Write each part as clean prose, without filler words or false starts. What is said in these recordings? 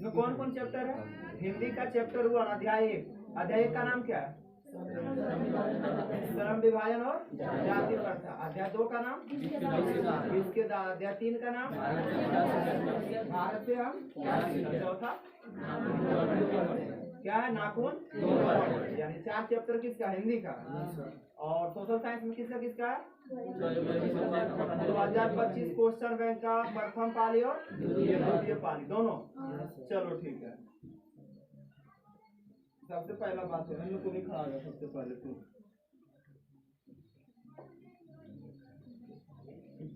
इसमें कौन कौन चैप्टर है? हिंदी का चैप्टर हुआ अध्याय 1। अध्याय 1 का नाम क्या है? श्रम विभाजन और जाति प्रथा। अध्याय 2 का नाम इसके अध्याय 3 का नाम भारत से हम। चौथा क्या है? नाखून। यानी 4 चैप्टर किसका? हिंदी का। और सोशल साइंस में किसका किसका है? 2025 क्वेश्चन बैंक का प्रथम पाली और द्वितीय पाली दोनों। चलो ठीक है। सबसे पहला बात है तुम ही खड़ा हो जाओ सबसे पहले तुम।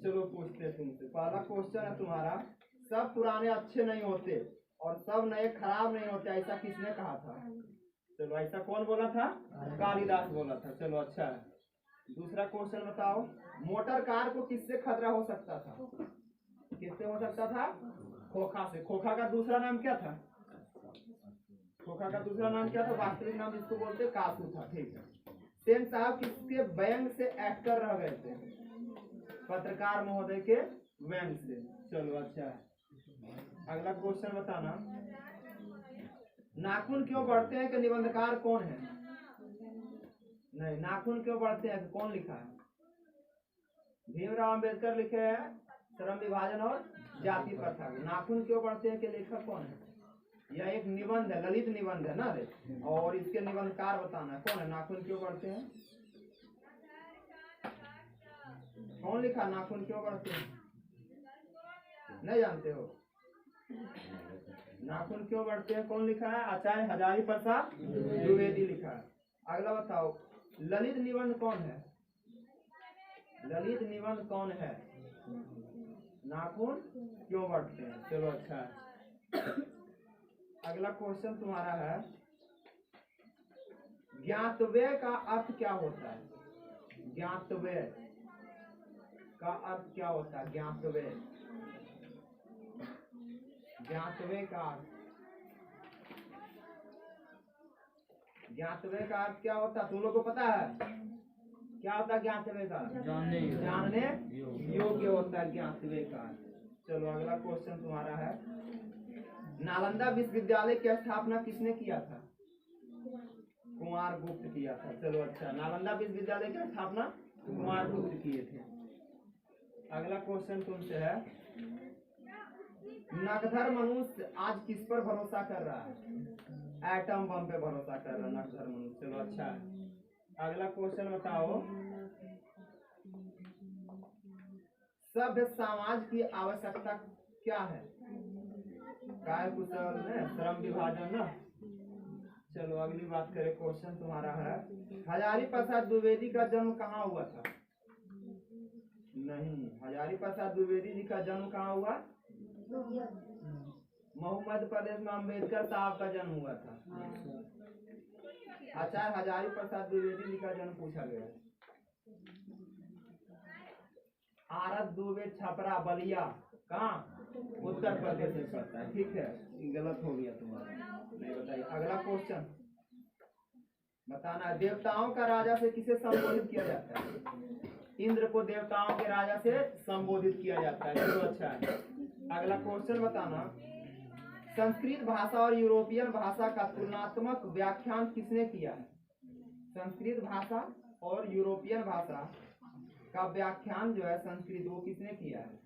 चलो पूछते हैं तुमसे। पहला क्वेश्चन है तुम्हारा, सब पुराने अच्छे नहीं होते और सब नए खराब नहीं होते, ऐसा किसने कहा था? चलो ऐसा कौन बोला था? कालिदास बोला था। चलो अच्छा है। दूसरा क्वेश्चन बताओ, मोटर कार को किससे खतरा हो सकता था? किससे हो सकता था? खोखा से। खोखा का दूसरा नाम क्या था? खोखा का दूसरा नाम क्या था? वास्तविक नाम जिसको बोलते कासू था। ठीक है। सेन साहब किसके व्यंग से एक्टर रह गए थे? पत्रकार महोदय के व्यंग से। चलो अच्छा है। अगला क्वेश्चन बताना, नाखून क्यों बढ़ते हैं कि निबंधकार कौन है? नहीं, नाखून क्यों बढ़ते हैं कौन लिखा है? भीमराव अंबेडकर लिखे हैं श्रम विभाजन और जाति प्रथा। नाखून क्यों बढ़ते हैं के लेखक कौन है? यह एक निबंध है, ललित निबंध है ना रे। और इसके निबंधकार बताना है कौन है। नाखून क्यों बढ़ते हैं कौन लिखा? नाखून क्यों बढ़ते हैं नहीं जानते हो? नाखून क्यों बढ़ते हैं कौन लिखा है? आचार्य हजारी प्रसाद द्विवेदी लिखा है। अगला बताओ, ललित निबंध कौन है? ललित निबंध कौन है? नाखून क्यों बढ़ते हैं। चलो अच्छा है। अगला क्वेश्चन तुम्हारा है, ज्ञातव्य का अर्थ क्या होता है? ज्ञातव्य का अर्थ क्या होता है? ज्ञातव्य। ज्ञातव्य का अर्थ, ज्ञातव्य का अर्थ क्या होता है? तुम लोग को पता है क्या होता है ज्ञातव्य का? जानने योग्य होता है ज्ञातव्य का अर्थ। चलो अगला क्वेश्चन तुम्हारा है, नालंदा विश्वविद्यालय की स्थापना किसने किया था? कुमार गुप्त किया था। चलो अच्छा, नालंदा विश्वविद्यालय की स्थापना कुमार गुप्त किए थे। अगला क्वेश्चन तुमसे है, नकधर मनुष्य आज किस पर भरोसा कर रहा है? एटम बम पे भरोसा कर रहा है नकधर मनुष्य। चलो अच्छा है। अगला क्वेश्चन बताओ, सभ्य समाज की आवश्यकता क्या है? काय कुशल ने श्रम विभाजन ना। चलो अगली बात करें। क्वेश्चन तुम्हारा है, हजारी प्रसाद द्विवेदी का जन्म कहाँ हुआ था? नहीं, हजारी प्रसाद द्विवेदी जी का जन्म कहाँ हुआ? मध्य प्रदेश में अम्बेडकर साहब का जन्म हुआ था। आचार्य हजारी प्रसाद द्विवेदी जी का जन्म पूछा गया। आरत दुबे छपरा बलिया कहाँ? उत्तर प्रदेश में पड़ता है। ठीक है, गलत हो गया तुम्हारा, नहीं बताइए। अगला क्वेश्चन बताना, देवताओं का राजा से किसे संबोधित किया जाता है? इंद्र को देवताओं के राजा से संबोधित किया जाता है। चलो अच्छा है। अगला क्वेश्चन बताना, संस्कृत भाषा और यूरोपियन भाषा का तुलनात्मक व्याख्यान किसने किया है? संस्कृत भाषा और यूरोपियन भाषा का व्याख्यान जो है संस्कृत, वो किसने किया है?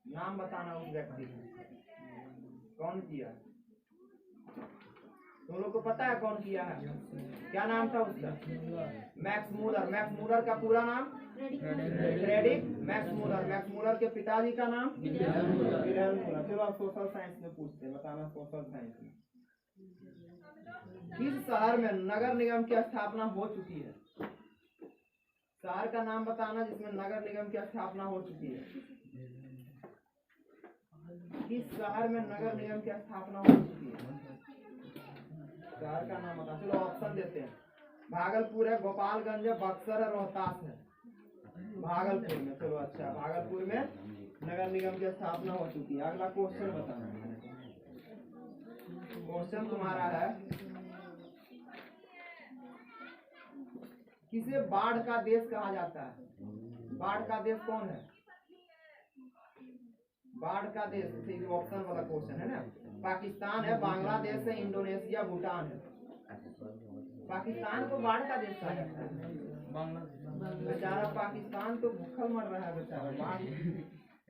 नाम बताना उस व्यक्ति का, कौन किया? तुम लोग को पता है कौन किया है? क्या नाम था उसका? Max Muller. मैक्स मूलर का पूरा नाम Friedrich Max Muller. Max Muller के पिताजी का नाम विल्हेल्म मूलर। चलो आप सोशल साइंस में पूछते हैं, बताना सोशल साइंस में किस शहर में नगर निगम की स्थापना हो चुकी है? शहर का नाम बताना जिसमें नगर निगम की स्थापना हो चुकी है। किस शहर में नगर निगम की स्थापना हो चुकी है? शहर का नाम बता। चलो ऑप्शन देते हैं, भागलपुर है, गोपालगंज है, बक्सर है, रोहतास है। भागलपुर में। चलो अच्छा, भागलपुर में नगर निगम की स्थापना हो चुकी है। अगला क्वेश्चन बताना। क्वेश्चन तुम्हारा है, किसे बाढ़ का देश कहा जाता है? बाढ़ का देश कौन है? बाढ़ का देश, ऑप्शन वाला क्वेश्चन है ना। पाकिस्तान है, बांग्लादेश है, इंडोनेशिया, भूटान है। पाकिस्तान को बाढ़ का देश कहा जाता है। बेचारा पाकिस्तान तो भूखल मर रहा है बेचारा। बाढ़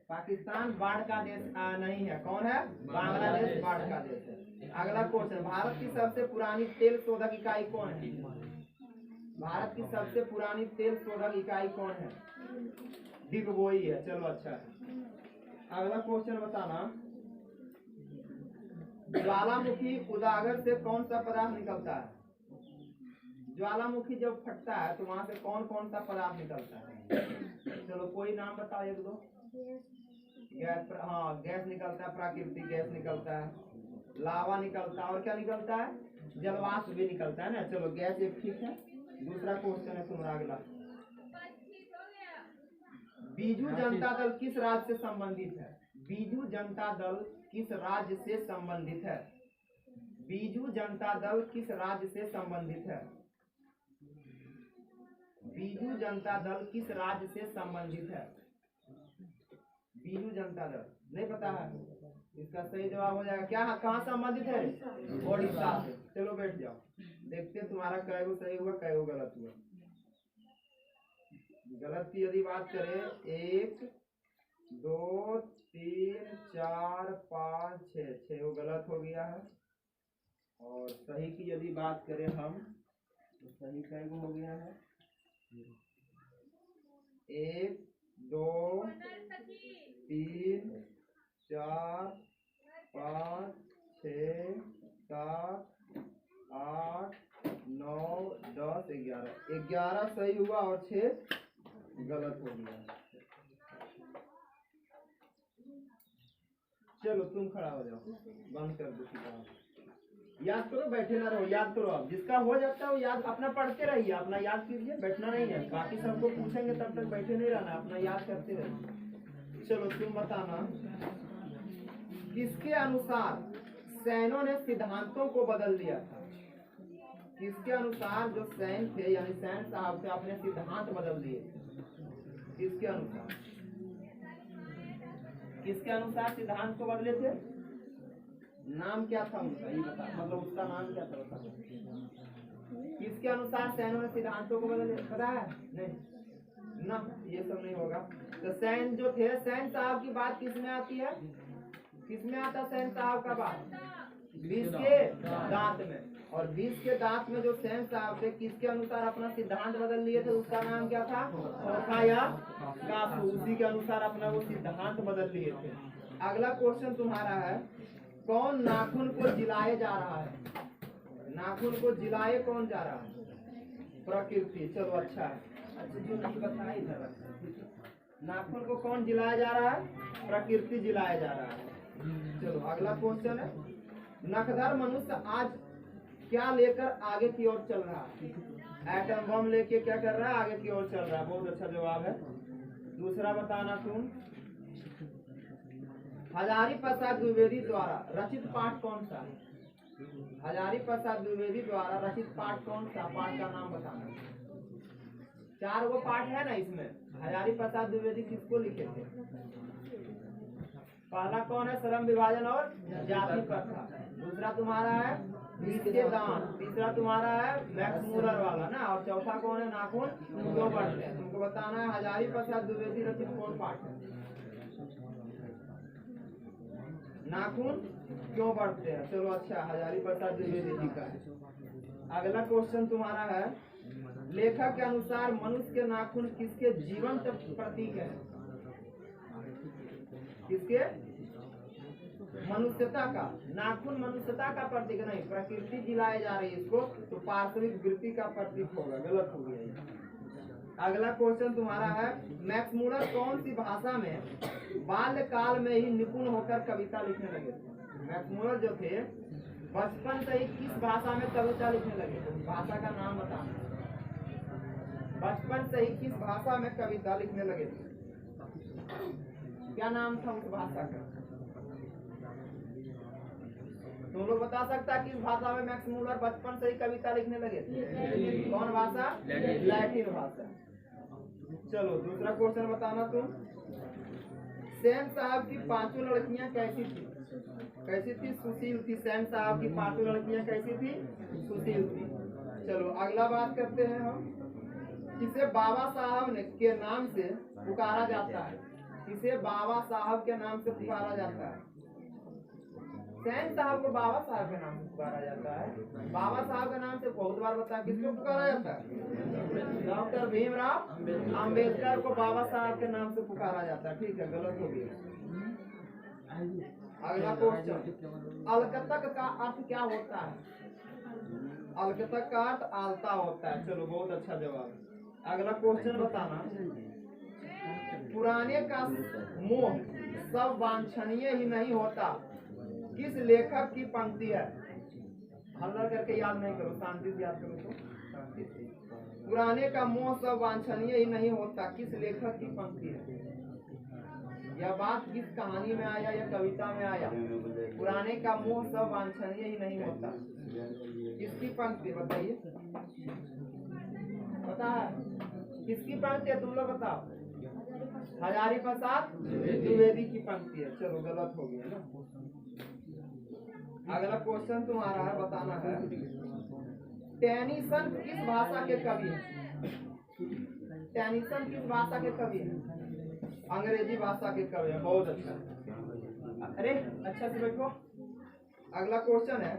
पाकिस्तान बाढ़ का देश नहीं है। कौन है? बांग्लादेश बाढ़ का देश है। अगला क्वेश्चन, भारत की सबसे पुरानी तेल शोधक इकाई कौन है? भारत की सबसे पुरानी तेल शोधक इकाई कौन है? डिगबोई है। चलो अच्छा है। अगला क्वेश्चन बताना, ज्वालामुखी उजागर से कौन सा पदार्थ निकलता है? ज्वालामुखी जब फटता है तो वहां से कौन कौन सा पदार्थ निकलता है? चलो कोई नाम बताओ, एक दो। गैस, हाँ गैस निकलता है, प्राकृतिक गैस निकलता है, लावा निकलता है, और क्या निकलता है? जलवाष्प भी निकलता है ना। चलो गैस एक ठीक है। दूसरा क्वेश्चन है तुम्हारा अगला, बीजू जनता दल किस राज्य से संबंधित है? बीजू जनता दल किस राज्य से संबंधित है? बीजू जनता दल किस राज्य से संबंधित है? बीजू जनता दल किस राज्य से संबंधित है? बीजू जनता दल नहीं पता है? इसका सही जवाब हो जाएगा क्या? कहाँ संबंधित है? ओडिशा से। चलो बैठ जाओ, देखते तुम्हारा कैगो सही हुआ कैगो गलत हुआ। गलत की यदि बात करें, 1 2 3 4 5 6, 6 गलत हो गया है। और सही की यदि बात करें हम, तो सही कैगो हो गया है? 1 2 3 4 5 6 7 8 9 10 11, 11 सही हुआ और 6 गलत हो गया। चलो तुम खड़ा हो जाओ, बंद कर दो किताब। याद करो, बैठे ना रहो, याद करो। अब जिसका हो जाता है वो याद अपना पढ़ते रहिए, अपना याद कीजिए, बैठना नहीं है। बाकी सबको पूछेंगे तब तक बैठे नहीं रहना, अपना याद करते रहिए। चलो तुम बताना, किसके अनुसार सैनों ने सिद्धांतों को बदल दिया था? किसके अनुसार जो सैन थे यानी सैन साहब थे अपने सिद्धांत बदल दिए थे? किसके अनुसार? किसके अनुसार सिद्धांत को बदले थे? नाम क्या था उनका, ये बता, मतलब उसका नाम क्या था बता। किसके अनुसार सैनों ने सिद्धांतों को बदले, पता है? नहीं ना, ये सब नहीं होगा। तो सैन जो थे, सैन साहब की बात किसमें आती है? किसमें आता सैन साहब का बात? 20 के दांत में। और 20 के दांत में जो सैन साहब थे, किसके अनुसार अपना सिद्धांत बदल लिए थे? उसका नाम क्या था? ओरखा या काफू। उसी के अनुसार अपना वो सिद्धांत बदल लिए थे। अगला क्वेश्चन तुम्हारा है, कौन नाखून को जिलाए जा रहा है? नाखून को जिलाए कौन जा रहा है? प्रकृति। चलो अच्छा है। अच्छा जो नहीं बताया इधर, नाखून को कौन जिलाया जा रहा है? प्रकृति जिलाया जा रहा है। चलो अगला क्वेश्चन है, नखदर मनुष्य आज क्या लेकर आगे की ओर चल रहा है? एटम बम लेके क्या कर रहा है? आगे की ओर चल रहा है। बहुत अच्छा जवाब है। दूसरा बताना तुम, हजारी प्रसाद द्विवेदी द्वारा रचित पाठ कौन सा है? हजारी प्रसाद द्विवेदी द्वारा रचित पाठ कौन सा? पाठ का नाम बताना। 4 वो पाठ है ना इसमें। हजारी प्रसाद द्विवेदी किसको लिखे थे? पहला कौन है? श्रम विभाजन और जाति प्रथा। दूसरा तुम्हारा है 20 के दांत। तीसरा तुम्हारा है मैक्स मूलर वाला ना। और चौथा कौन है? नाखून क्यों बढ़ते हैं। तुमको बताना है हजारी प्रसाद द्विवेदी रचित कौन पाठ है? नाखून क्यों बढ़ते हैं। चलो अच्छा, हजारी प्रसाद द्विवेदी जी का है। अगला क्वेश्चन तुम्हारा है, लेखक के अनुसार मनुष्य के नाखून किसके जीवंत प्रतीक है? किसके? मनुष्यता का। नाखून मनुष्यता का प्रतीक नहीं, प्रकृति जिलाए जा रही है इसको, तो पार्श्विक वृत्ति का प्रतीक होगा। गलत हो गया। अगला क्वेश्चन तुम्हारा है, मैक्स मूलर कौन सी भाषा में बाल्यकाल में ही निपुण होकर कविता लिखने लगे थे? मैक्स मूलर जो थे बचपन से ही किस भाषा में कविता लिखने लगे थे? भाषा का नाम बताना। बचपन से ही किस भाषा में कविता लिखने लगे थे? क्या नाम था उस भाषा का? तुम लोग बता सकता है किस भाषा में मैक्स मूलर बचपन से ही कविता लिखने लगे थे? कौन भाषा? लैटिन भाषा। चलो दूसरा क्वेश्चन बताना तुम, सेन साहब की पांचों लड़कियां कैसी थी? कैसी थी? सुशील थी। सेन साहब की पांचों लड़कियां कैसी थी? सुशील थी। चलो अगला बात करते हैं हम। किसे बाबा साहब ने के नाम से पुकारा जाता है? किसे बाबा साहब के नाम से पुकारा जाता है? सेन साहब को बाबा साहब के नाम से पुकारा जाता है। बाबा साहब के नाम से बहुत बार बताया, किसको पुकारा जाता है? डॉक्टर भीमराव अंबेडकर को बाबा साहब के नाम से पुकारा जाता है। ठीक है, गलत हो गया। अगला क्वेश्चन, अलकतक का अर्थ क्या होता है? अलकतक का अर्थ आलता होता है। चलो बहुत अच्छा जवाब। अगला क्वेश्चन बताना, पुराने का मोह सब वांछनीय ही नहीं होता किस लेखक की पंक्ति है? हल्ला करके याद नहीं करो, शांति से याद करो तो शांति से। पुराने का मोह सब वांछनीय ही नहीं होता किस लेखक की पंक्ति है? यह बात किस कहानी में आया या कविता में आया? पुराने का मोह सब वांछनीय ही नहीं होता, किसकी पंक्ति बताइए? पता है किसकी पंक्ति है? तुम लोग बताओ। हजारी प्रसाद द्विवेदी की पंक्ति है। चलो गलत हो गया ना। अगला क्वेश्चन तुम्हारा है, बताना है टेनिसन किस भाषा के कवि हैं? टेनिसन किस भाषा के कवि हैं? अंग्रेजी भाषा के कवि हैं। बहुत अच्छा। अरे अच्छा से बैठो। अगला क्वेश्चन है,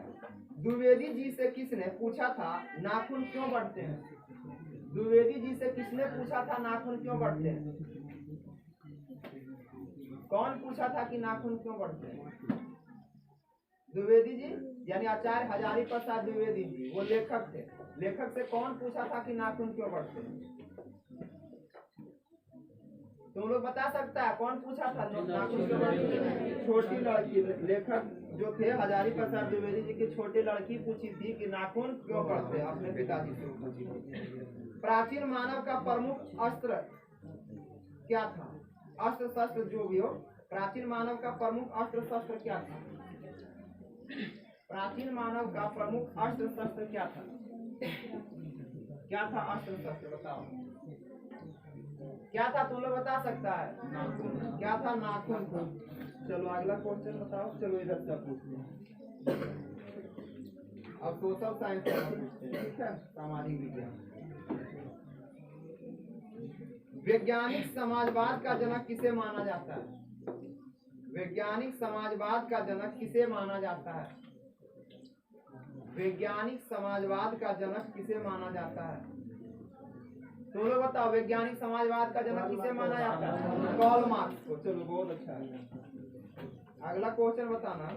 द्विवेदी जी से किसने पूछा था नाखून क्यों बढ़ते हैं? द्विवेदी जी से किसने पूछा था नाखून क्यों बढ़ते हैं? कौन पूछा था कि नाखून क्यों बढ़ते हैं? द्विवेदी जी यानी आचार्य हजारी प्रसाद द्विवेदी जी, वो लेखक थे। लेखक से कौन पूछा था कि नाखून क्यों बढ़ते हैं? तुम लोग बता सकता है कौन पूछा था नाखून क्यों बढ़ते हैं? छोटी लड़की। लेखक जो थे हजारी प्रसाद द्विवेदी जी की छोटी लड़की पूछी थी कि नाखून क्यों बढ़ते हैं, अपने पिताजी से पूछी थी। प्राचीन मानव का प्रमुख अस्त्र क्या था? अस्त्र शस्त्र जो भी हो, प्राचीन मानव का प्रमुख अस्त्र शस्त्र क्या था? प्राचीन मानव का प्रमुख अस्त्र शस्त्र क्या था? क्या था अस्त्र शस्त्र? बताओ क्या था? तुम लोग बता सकता है? क्या था? नाखून था। चलो अगला क्वेश्चन बताओ। चलो इधर से पूछते हैं। अब सोशल साइंस का पूछते हैं, ठीक है? सामाजिक विज्ञान। वैज्ञानिक समाजवाद का जनक किसे माना जाता है? वैज्ञानिक समाजवाद का जनक किसे माना जाता है? वैज्ञानिक समाजवाद का जनक किसे माना जाता है? तो लोग बताओ, वैज्ञानिक समाजवाद का जनक किसे माना जाता है? कार्ल मार्क्स को। चलो बहुत अच्छा है। अगला क्वेश्चन बताना,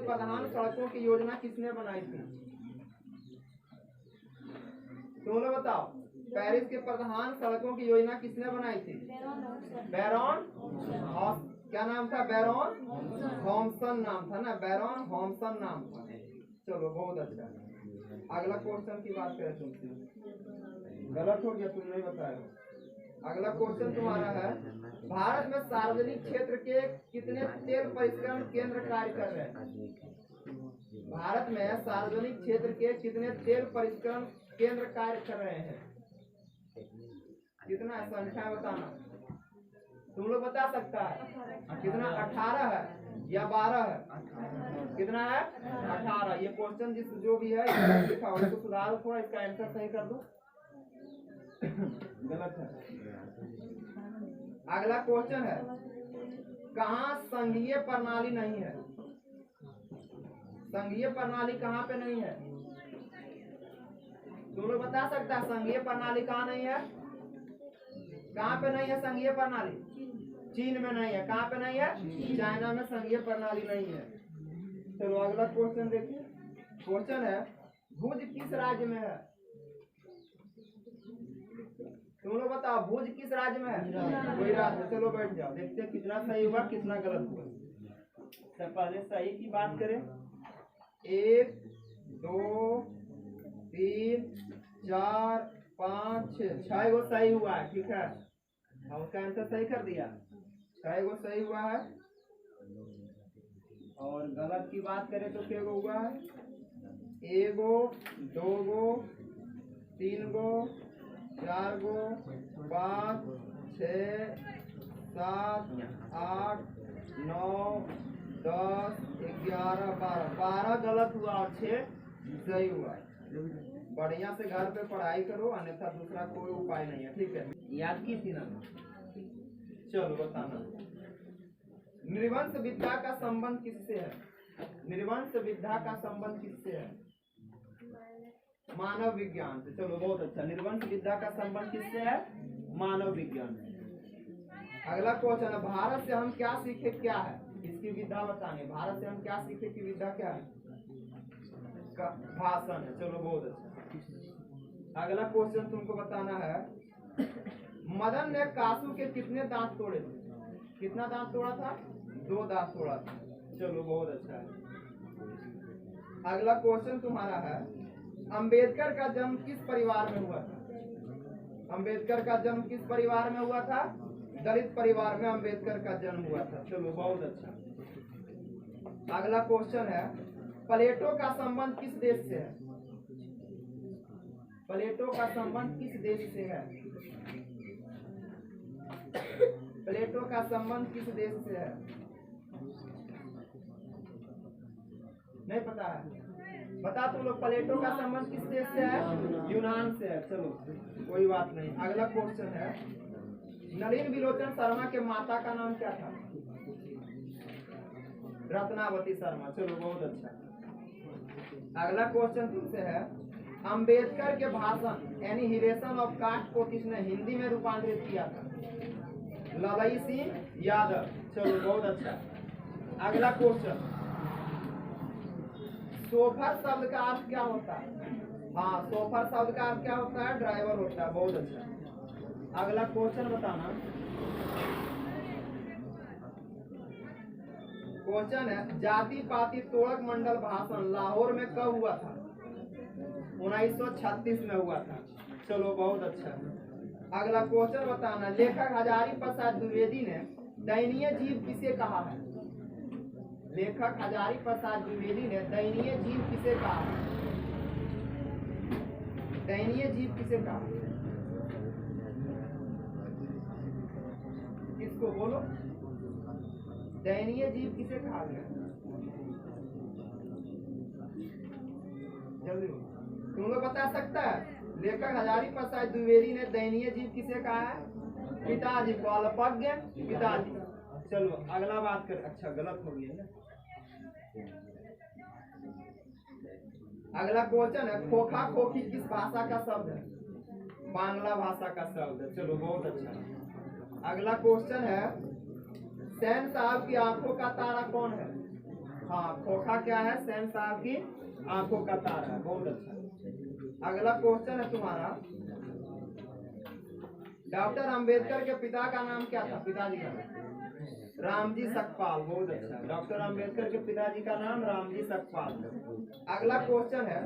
प्रधान सड़कों की योजना किसने बनाई थी? तुम लोग बताओ, पेरिस के प्रधान सड़कों की योजना किसने बनाई थी? बैरॉन क्या नाम था? बैरॉन थॉमसन नाम था ना, बैरॉन थॉमसन नाम था। चलो बहुत अच्छा। अगला क्वेश्चन की बात करें तुमसे, गलत हो गया, तुम नहीं बताए। अगला क्वेश्चन तुम्हारा है, भारत में सार्वजनिक क्षेत्र के कितने तेल परिष्करण केंद्र कार्य कर रहे हैं? भारत में सार्वजनिक क्षेत्र के कितने तेल परिष्करण केंद्र कार्य कर रहे हैं? कितना संख्या बताना। तुम लोग बता सकता है कितना? 18 है या 12 है? कितना है? 18। ये क्वेश्चन जिस जो भी है लिखा हो इसको सुधारो थोड़ा, इसका आंसर सही कर दो। गलत है। अगला क्वेश्चन है, कहाँ संघीय प्रणाली नहीं है? संघीय प्रणाली कहाँ पे नहीं है? तुम लोग बता सकता है संघीय प्रणाली कहाँ नहीं है? कहाँ पे नहीं है संघीय प्रणाली? चीन में नहीं है। कहाँ पे नहीं है? चाइना में संघीय प्रणाली नहीं है। चलो अगला क्वेश्चन देखिए। क्वेश्चन है, भुज किस राज्य में है? तुम लोग बताओ, भुज किस राज्य में है? गुजरात में। चलो बैठ जाओ, देखते हैं कितना सही हुआ कितना गलत हुआ। सब पहले सही की बात करें। 1 2 3 4 5 6 गो सही हुआ है, ठीक है? हम उसका आंसर सही कर दिया। 6 गो सही हुआ है। और गलत की बात करें तो क्या हुआ है? 1 गो 2 गो 3 गो 4 गो 5 6 7 8 9 10 11 12 12 गलत हुआ और 6 सही हुआ। बढ़िया से घर पे पढ़ाई करो, अन्यथा दूसरा कोई उपाय नहीं है। ठीक है, याद की थी ना? चलो बताना, नृवंश विद्या का संबंध किससे है? नृवंश विद्या का संबंध किससे है? मानव विज्ञान से। चलो बहुत अच्छा, नृवंश विद्या का संबंध किससे है? मानव विज्ञान से। अगला क्वेश्चन है, भारत से हम क्या सीखे क्या है? इसकी विद्या बताने, भारत से हम क्या सीखे की विद्या क्या है? भाषण है। चलो बहुत अच्छा। अगला क्वेश्चन तुमको बताना है, मदन ने कासू के कितने दांत तोड़े थे? कितना दांत तोड़ा था? 2 दांत तोड़ा था। चलो बहुत अच्छा है। अगला क्वेश्चन तुम्हारा है, अंबेडकर का जन्म किस परिवार में हुआ था? अंबेडकर का जन्म किस परिवार में हुआ था? दलित परिवार में अंबेडकर का जन्म हुआ था। चलो बहुत अच्छा। अगला क्वेश्चन है, प्लेटो का संबंध किस देश से है? प्लेटो का संबंध किस देश से है? प्लेटो का संबंध किस देश से है? नहीं पता है? बता तुम लोग, प्लेटो का संबंध किस देश से है? यूनान से है। चलो कोई बात नहीं। अगला क्वेश्चन है, नलिन विलोचन शर्मा के माता का नाम क्या था? रत्नावती शर्मा। चलो बहुत अच्छा। अगला क्वेश्चन तुमसे है, अंबेडकर के भाषण एनिहिलेशन ऑफ कास्ट को किसने हिंदी में रूपांतरित किया था? ललई सिंह यादव। चलो बहुत अच्छा। अगला क्वेश्चन, शोफर शब्द का अर्थ क्या होता है? हाँ, शोफर शब्द का अर्थ क्या होता है? ड्राइवर होता है। बहुत अच्छा। अगला क्वेश्चन बताना, क्वेश्चन है, जाति पाति तोड़क मंडल भाषण लाहौर में कब हुआ था? 1936 में हुआ था। चलो बहुत अच्छा। अगला क्वेश्चन बताना, लेखक हजारी प्रसाद द्विवेदी ने दयनीय जीव किसे कहा है? लेखक हजारी प्रसाद द्विवेदी ने दयनीय जीव किसे कहा है? दयनीय जीव किसे कहा? किसको बोलो? दयनीय जीव किसे कहा गया? जल्दी तुम लोग बता सकता है? लेखक हजारी प्रसाद द्विवेदी ने दयनीय जीव किसे कहा है? पिताजी को, अल्पज्ञ पिताजी। चलो अगला बात कर। अच्छा गलत हो गया ना। अगला क्वेश्चन है, खोखा खोखी किस भाषा का शब्द है? बांग्ला भाषा का शब्द है। चलो बहुत अच्छा। अगला क्वेश्चन है, सैन साहब की आंखों का तारा कौन है? हाँ, खोखा क्या है? सैन साहब की आंखों का तारा है। बहुत अच्छा। अगला क्वेश्चन है तुम्हारा, डॉक्टर अंबेडकर के पिता का नाम क्या था? पिताजी का नाम रामजी सकपाल। बहुत अच्छा। डॉक्टर अंबेडकर के पिताजी का नाम रामजी सकपाल। अगला क्वेश्चन है,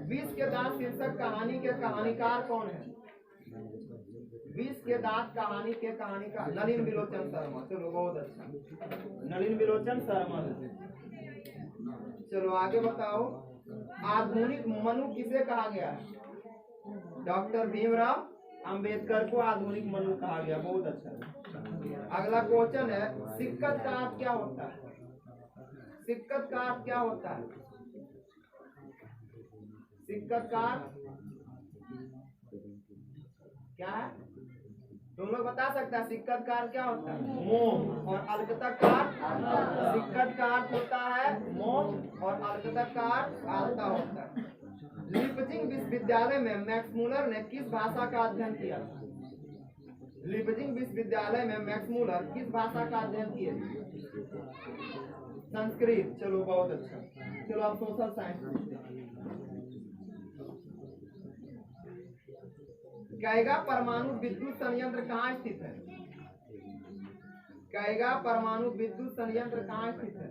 विष के दांत शीर्षक कहानी के कहानीकार कौन है? विष के दांत कहानी के कहानीकार नलिन विलोचन शर्मा। चलो बहुत अच्छा, नलिन विलोचन शर्मा। चलो आगे बताओ, आधुनिक मनु किसे कहा गया है? डॉक्टर भीमराव अंबेडकर को आधुनिक मनु कहा गया। बहुत अच्छा। अगला क्वेश्चन है, सिक्कत का अर्थ क्या होता है? सिक्कत का अर्थ क्या होता है? सिक्कत का अर्थ क्या है? तुम लोग बता सकता है सिक्कत का अर्थ क्या होता है? मोह। और अलकतक का अर्थ? सिक्कत का अर्थ होता है मोह और अलकतक का अर्थ आलता होता है। लिपजिंग विश्वविद्यालय में मैक्स मूलर ने किस भाषा का अध्ययन किया था? लिपजिंग विश्वविद्यालय में मैक्स मूलर किस भाषा का अध्ययन किए थे? संस्कृत। चलो बहुत अच्छा। चलो आप सोशल साइंस। कैगा परमाणु विद्युत संयंत्र कहाँ स्थित है? कैगा परमाणु विद्युत संयंत्र कहाँ स्थित है?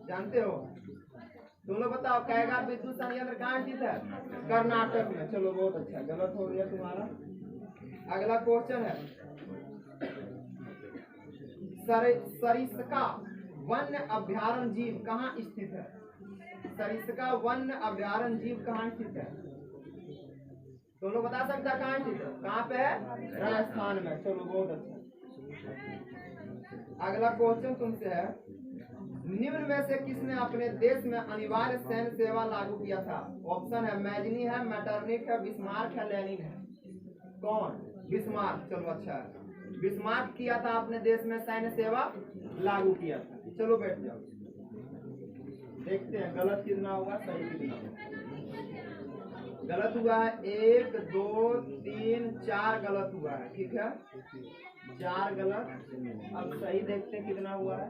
जानते हो? तुम लोग बताओ, कैगा विद्युत संयंत्र कहाँ स्थित है? कर्नाटक में। चलो बहुत अच्छा। गलत हो गया तुम्हारा। अगला क्वेश्चन है, सरिस्का वन्य अभ्यारण्य जीव कहाँ स्थित है? सरिस्का वन्य अभ्यारण्य जीव कहाँ स्थित है? तो लोग बता सकता है कहाँ स्थित है, कहाँ पे है, राजस्थान में। चलो बहुत अच्छा। अगला क्वेश्चन तुमसे है, निम्न में से किसने अपने देश में अनिवार्य सैन्य सेवा लागू किया था? ऑप्शन है मैजनी है, मैटरनिक है, बिस्मार्क है, लेनिन है। कौन? बिस्मार्क। चलो अच्छा है, बिस्मार्क किया था अपने देश में सैन्य सेवा लागू किया था। चलो बैठ जाओ, देखते हैं गलत कितना होगा सही कितना होगा। गलत हुआ है 1 2 3 4 गलत हुआ है, ठीक है 4 गलत। अब सही देखते हैं कितना हुआ है।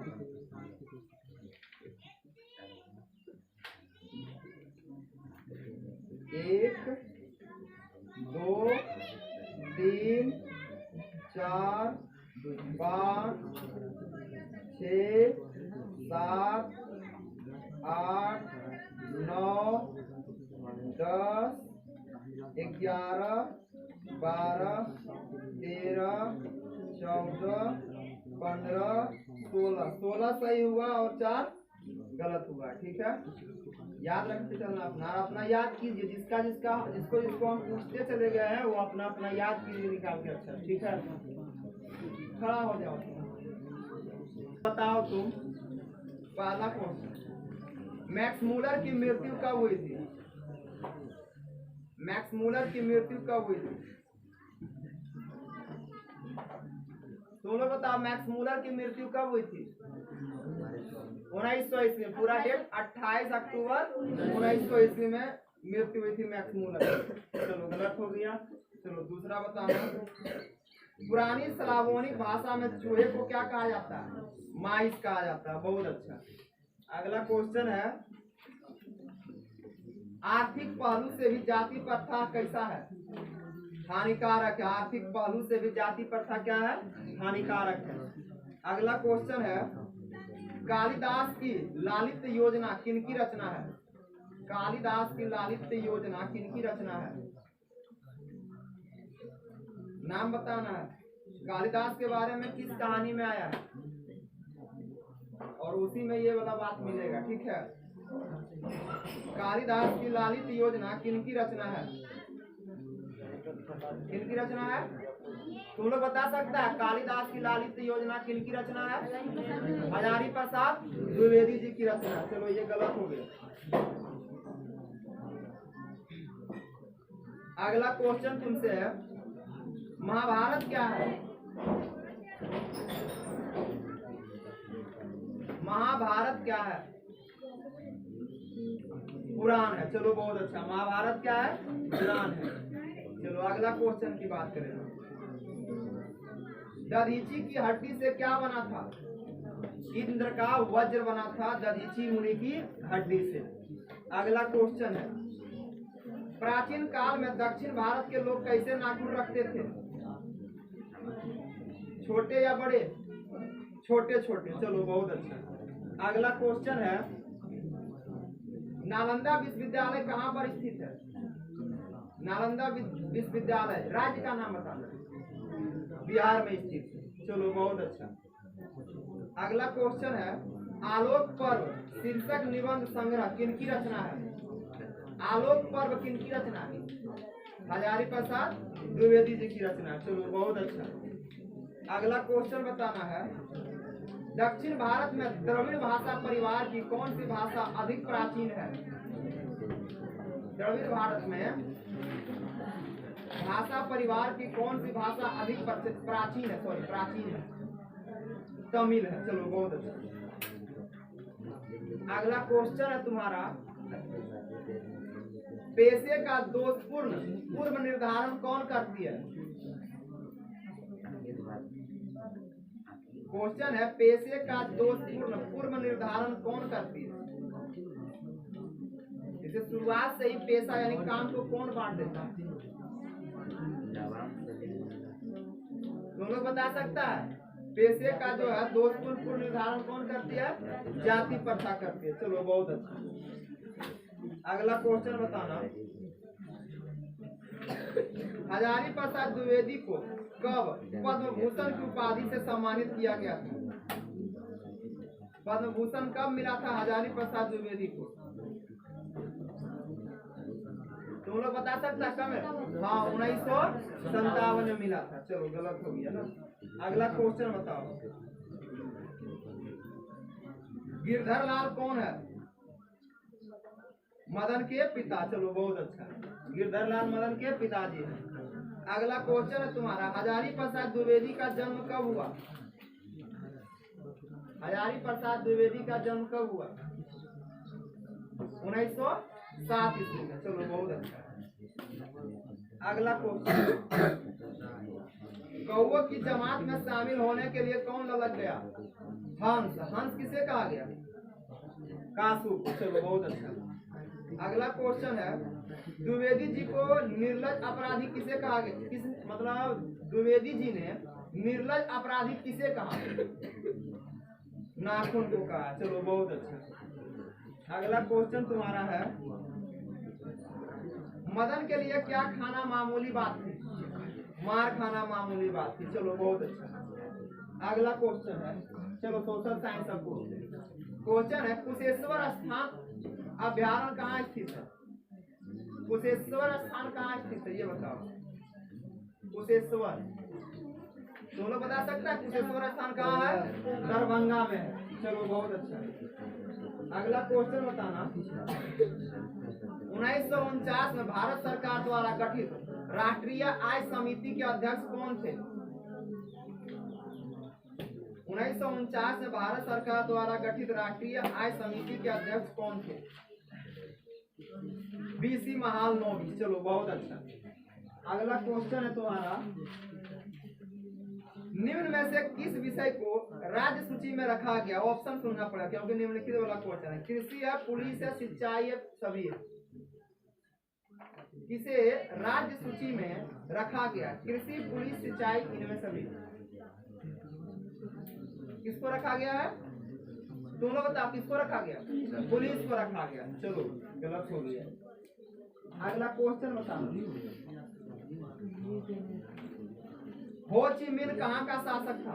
1 2 3 4 5 6 7 8 9 10 11 12 13 14 15 16 16 सही हुआ और 4 गलत हुआ, ठीक है। याद रखते चलना, अपना अपना याद कीजिए, जिसका जिसका जिसको जिसको हम पूछते चले गए हैं वो अपना अपना याद कीजिए निकाल के। अच्छा ठीक है, खड़ा हो जाओ। बताओ तुम, पहला क्वेश्चन, मैक्स मूलर की मृत्यु कब हुई थी? मैक्स मूलर की मृत्यु कब हुई थी? तुम लोग बताओ मैक्स मूलर की मृत्यु कब हुई थी? 1900 ईस्वी में। पूरा डेट 28 अक्टूबर 1900 ईस्वी में मृत्यु हुई थी मैक्स मूलर। चलो गलत हो गया। चलो दूसरा बताना, पुरानी स्लावोनिक भाषा में चूहे को क्या कहा जाता है? माइस कहा जाता है। बहुत अच्छा। अगला क्वेश्चन है, आर्थिक पहलू से भी जाति प्रथा कैसा है? हानिकारक है। आर्थिक पहलू से भी जाति प्रथा क्या है? हानिकारक है। अगला क्वेश्चन है, कालिदास की लालित्य योजना किनकी रचना है? कालिदास की लालित्य योजना किनकी रचना है? नाम बताना है। कालिदास के बारे में किस कहानी में आया है? और उसी में ये वाला बात मिलेगा, ठीक है। कालिदास की लालित्य योजना किनकी रचना है? किनकी रचना है? तुम लोग बता सकता है कालिदास की लालित्य योजना किनकी रचना है? हजारी प्रसाद द्विवेदी जी की रचना। चलो ये गलत हो गया। अगला क्वेश्चन तुमसे है, महाभारत क्या है? महाभारत क्या है? पुराण है। चलो बहुत अच्छा, महाभारत क्या है? पुराण है। चलो अगला क्वेश्चन की बात करें, दधीची की हड्डी से क्या बना था? इंद्र का वज्र बना था दधीची मुनि की हड्डी से। अगला क्वेश्चन है, प्राचीन काल में दक्षिण भारत के लोग कैसे नाखून रखते थे? छोटे या बड़े? छोटे छोटे। चलो बहुत अच्छा। अगला क्वेश्चन है, नालंदा विश्वविद्यालय कहाँ पर स्थित है? नालंदा विश्वविद्यालय राज्य का नाम बताना। बिहार में स्थित है। चलो बहुत अच्छा। अगला क्वेश्चन है, आलोक पर्व शीर्षक निबंध संग्रह किनकी रचना है? आलोक पर्व किनकी रचना है? हजारी प्रसाद द्विवेदी जी की रचना। चलो बहुत अच्छा। अगला क्वेश्चन बताना है, दक्षिण भारत में द्रविड़ भाषा परिवार की कौन सी भाषा अधिक प्राचीन है? द्रविड़ भारत में भाषा परिवार की कौन सी भाषा अधिक प्राचीन है? सॉरी प्राचीन है, तमिल है। चलो बहुत अच्छा। अगला क्वेश्चन है तुम्हारा, पेशे का दोषपूर्ण पूर्व निर्धारण कौन करती है? क्वेश्चन है, पेशे का दोषपूर्ण पूर्व निर्धारण कौन करती है? इसे शुरुआत से ही पेशा यानी काम को कौन बांट देता है? तुम लोग बता सकता है पेशे का जो है दोषपूर्ण पूर्व निर्धारण कौन करती है? जाति प्रथा करती है। चलो बहुत अच्छा। अगला क्वेश्चन बताना, हजारी प्रसाद द्विवेदी को कब पद्म भूषण की उपाधि से सम्मानित किया गया था? पद्म भूषण कब मिला था हजारी प्रसाद द्विवेदी को? तुम लोग बता सकता है कब? हाँ 1957 में मिला था। चलो गलत हो गया ना। अगला क्वेश्चन बताओ, गिरधर लाल कौन है? मदन के पिता। चलो बहुत अच्छा, गिरधर लाल मदन के पिताजी हैं। अगला क्वेश्चन है तुम्हारा, हजारी प्रसाद द्विवेदी का जन्म कब हुआ? हजारी प्रसाद द्विवेदी का जन्म कब हुआ? 1907 ईस्वी में। चलो बहुत अच्छा। अगला क्वेश्चन, कौओं की जमात में शामिल होने के लिए कौन ललक गया? हंस। हंस किसे कहा गया? कासू। चलो बहुत अच्छा। अगला क्वेश्चन है, द्विवेदी जी को निर्लज अपराधी किसे कहा गया? किस मतलब द्विवेदी जी ने निर्लज अपराधी किसे कहा? नाखून को कहा। चलो बहुत अच्छा। अगला क्वेश्चन तुम्हारा है, मदन के लिए क्या खाना मामूली बात थी? मार खाना मामूली बात थी। चलो बहुत अच्छा। अगला क्वेश्चन है, चलो सोशल साइंस का क्वेश्चन है, कुशेश्वर स्थान अभ्यारण्य कहाँ स्थित है? कुशेश्वर स्थान कहाँ स्थित है ये बताओ। कुशेश्वर, तुम लोग बता सकता है कुशेश्वर स्थान कहाँ है? दरभंगा में है। चलो बहुत अच्छा। अगला क्वेश्चन बताना, 1949 में भारत सरकार द्वारा गठित राष्ट्रीय आय समिति के अध्यक्ष कौन थे? 1949 में भारत सरकार द्वारा गठित राष्ट्रीय आय समिति के अध्यक्ष कौन थे? बीसी महालनोबिस। चलो बहुत अच्छा। अगला क्वेश्चन है तुम्हारा, निम्न में से किस विषय को राज्य सूची में रखा गया? ऑप्शन सुनना पड़ेगा क्योंकि निम्नलिखित वाला क्वेश्चन है। कृषि है, पुलिस है, सिंचाई है, सभी है। किसे राज्य सूची में रखा गया? कृषि, पुलिस, सिंचाई, इनमें सभी। किसको रखा गया है? तुम लोग बताओ किसको रखा गया? पुलिस को रखा गया। चलो गलत हो गया। अगला क्वेश्चन बताओ, हो ची मिन्ह कहाँ का शासक था?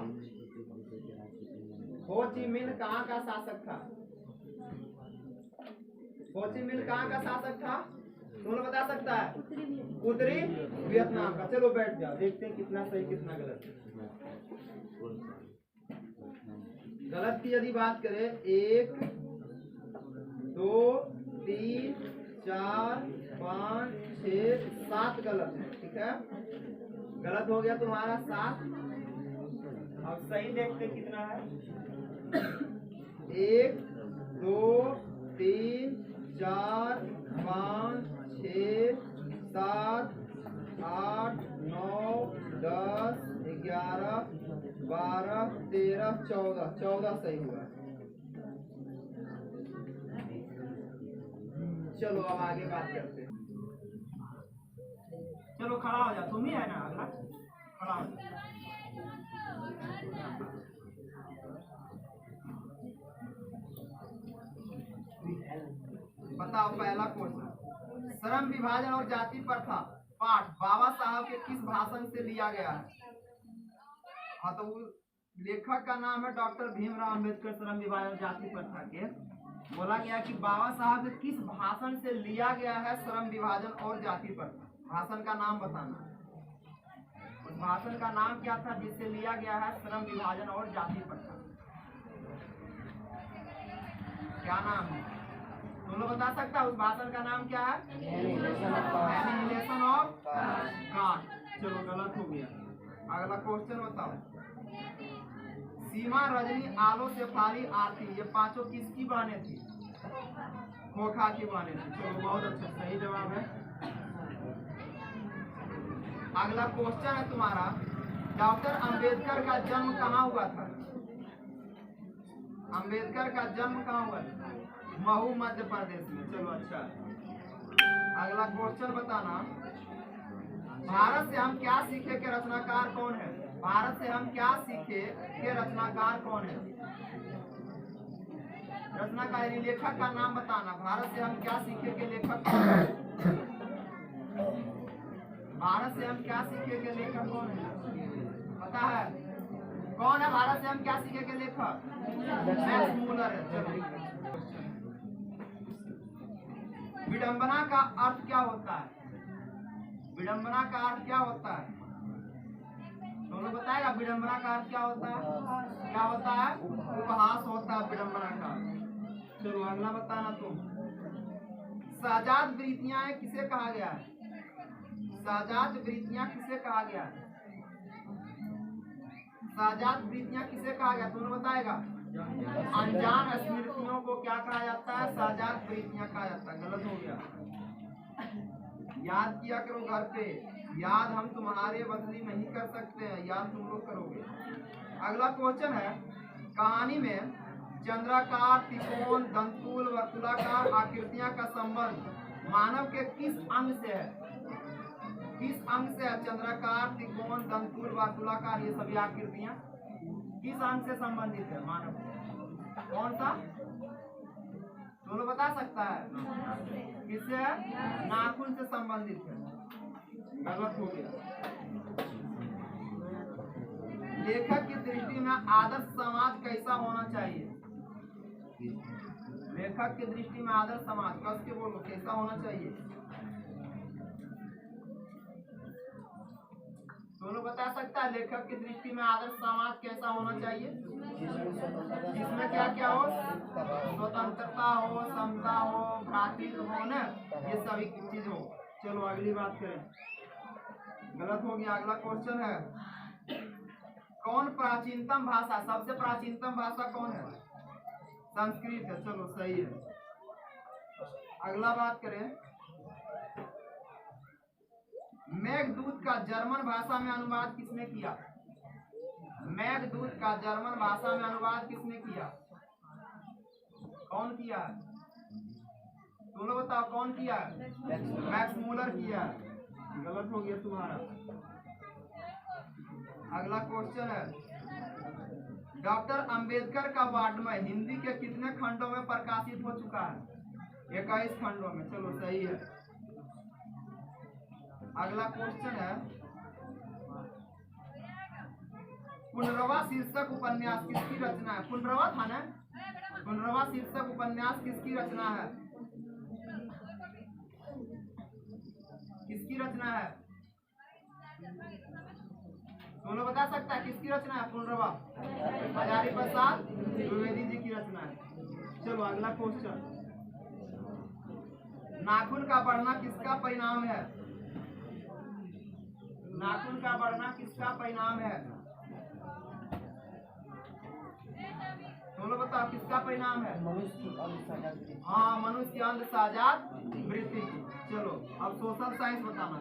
हो ची मिन्ह कहाँ का शासक था? हो ची मिन्ह कहाँ का शासक था? तुम लोग बता सकता है? उत्तरी वियतनाम का। चलो बैठ जाओ, देखते हैं कितना सही कितना गलत। गलत की यदि बात करें, 1 2 3 4 5 6 7 गलत है। ठीक है, गलत हो गया तुम्हारा 7। अब सही देखते कितना है। 1 2 3 4 5 6 7 8 9 10 11 12 13 14 14 सही हुआ। चलो अब आगे बात करते हैं। चलो खड़ा हो जा, तुम ही है ना अगला, खड़ा हो जा। बताओ पहला क्वेश्चन, श्रम विभाजन और जाति प्रथा पाठ बाबा साहब के किस भाषण से लिया गया है? हाँ तो लेखक का नाम है डॉक्टर भीमराव अंबेडकर। श्रम विभाजन और जाति प्रथा के बोला गया कि बाबा साहब के किस भाषण से लिया गया है श्रम विभाजन और जाति प्रथा? भाषण का नाम बताना। उस भाषण का नाम क्या था जिससे लिया गया है श्रम विभाजन और जाति प्रथा? क्या नाम है? तुम लोग बता सकता है उस भाषण का नाम क्या है? Annihilation of caste. चलो गलत हो गया। अगला क्वेश्चन बताओ, सीमा, रजनी, आलो, शेफाली, आरती, ये पांचों किसकी बहनें थी? खोखा की बहनें थी। चलो बहुत अच्छा, सही जवाब है। अगला क्वेश्चन है तुम्हारा, डॉक्टर अंबेडकर का जन्म कहाँ हुआ था? अंबेडकर का जन्म कहाँ हुआ था? महू, मध्य प्रदेश में। चलो अच्छा। अगला क्वेश्चन बताना, भारत से हम क्या सीखे के रचनाकार कौन है? भारत से हम क्या सीखे के रचनाकार कौन है? रचनाकार लेखक का नाम बताना। भारत से हम क्या सीखे के लेखक कौन है? भारत से हम क्या सीखे के लेखक कौन है? पता है कौन है भारत से हम क्या सीखे के लेखक? मैक्स मूलर है। चलो, विडंबना का अर्थ क्या होता है? विडंबना का अर्थ क्या होता है? दोनों बताएगा विडंबना का अर्थ क्या होता है? क्या होता है? उपहास होता है विडंबना का। चलो अगला बताना तुम। सहजात वृत्तियां किसे कहा गया है? सहजात वृत्तियां किसे कहा गया है? सहजात वृत्तियां किसे कहा गया? तुमने बताएगा। अनजान स्मृतियों को क्या कहा जाता है? सहजात वृत्तियां कहा जाता है। गलत हो गया। याद किया करो घर पे। याद हम तुम्हारे बदली नहीं कर सकते हैं, याद तुम लोग करोगे। अगला क्वेश्चन है, कहानी में चंद्राकार, त्रिकोण, दंतुल, वर्तुलाकार आकृतियां का संबंध मानव के किस अंग से है? किस अंग से है? चंद्राकार, त्रिकोण, दंतुल, वर्तुलाकार ये सभी आकृतियां किस अंग से संबंधित है मानव? कौन सा? दोनों बता सकता है? किससे है? नाखून से संबंधित है। गलत हो गया। लेखक की दृष्टि में आदर्श समाज कैसा होना चाहिए? लेखक की दृष्टि में आदर्श समाज कस के बोलो कैसा होना चाहिए? दोनों बता सकता है लेखक की दृष्टि में आदर्श समाज कैसा होना चाहिए? जिसमें क्या क्या हो? स्वतंत्रता हो, समता हो, भ्रातृत्व हो ना, ये सभी चीज हो। चलो अगली बात करें। गलत हो गया। अगला क्वेश्चन है, कौन प्राचीनतम भाषा? सबसे प्राचीनतम भाषा कौन है? संस्कृत है। चलो सही है। अगला बात करें, मेघदूत का जर्मन भाषा में अनुवाद किसने किया? मेघदूत का जर्मन भाषा में अनुवाद किसने किया? कौन किया? तुम लोग बताओ कौन किया? मैक्स मूलर किया। गलत हो गया तुम्हारा। अगला क्वेश्चन है, डॉक्टर अंबेडकर का वाङ्मय हिंदी के कितने खंडों में प्रकाशित हो चुका है? 21 खंडों में। चलो सही है। अगला क्वेश्चन है, पुनर्वा शीर्षक उपन्यास किसकी रचना है? पुनर्वा था ना? पुनर्वा शीर्षक उपन्यास किसकी रचना है? किसकी रचना है? दोनों बता सकता है किसकी रचना है? पुनर्वा हजारी प्रसाद द्विवेदी जी की रचना है। चलो अगला क्वेश्चन, नाखून का बढ़ना किसका परिणाम है? नाखून का बढ़ना किसका परिणाम है? दोनों बताओ किसका परिणाम है? हाँ, मनुष्य की अंध सहजात वृत्ति की। चलो अब सोशल साइंस बताना।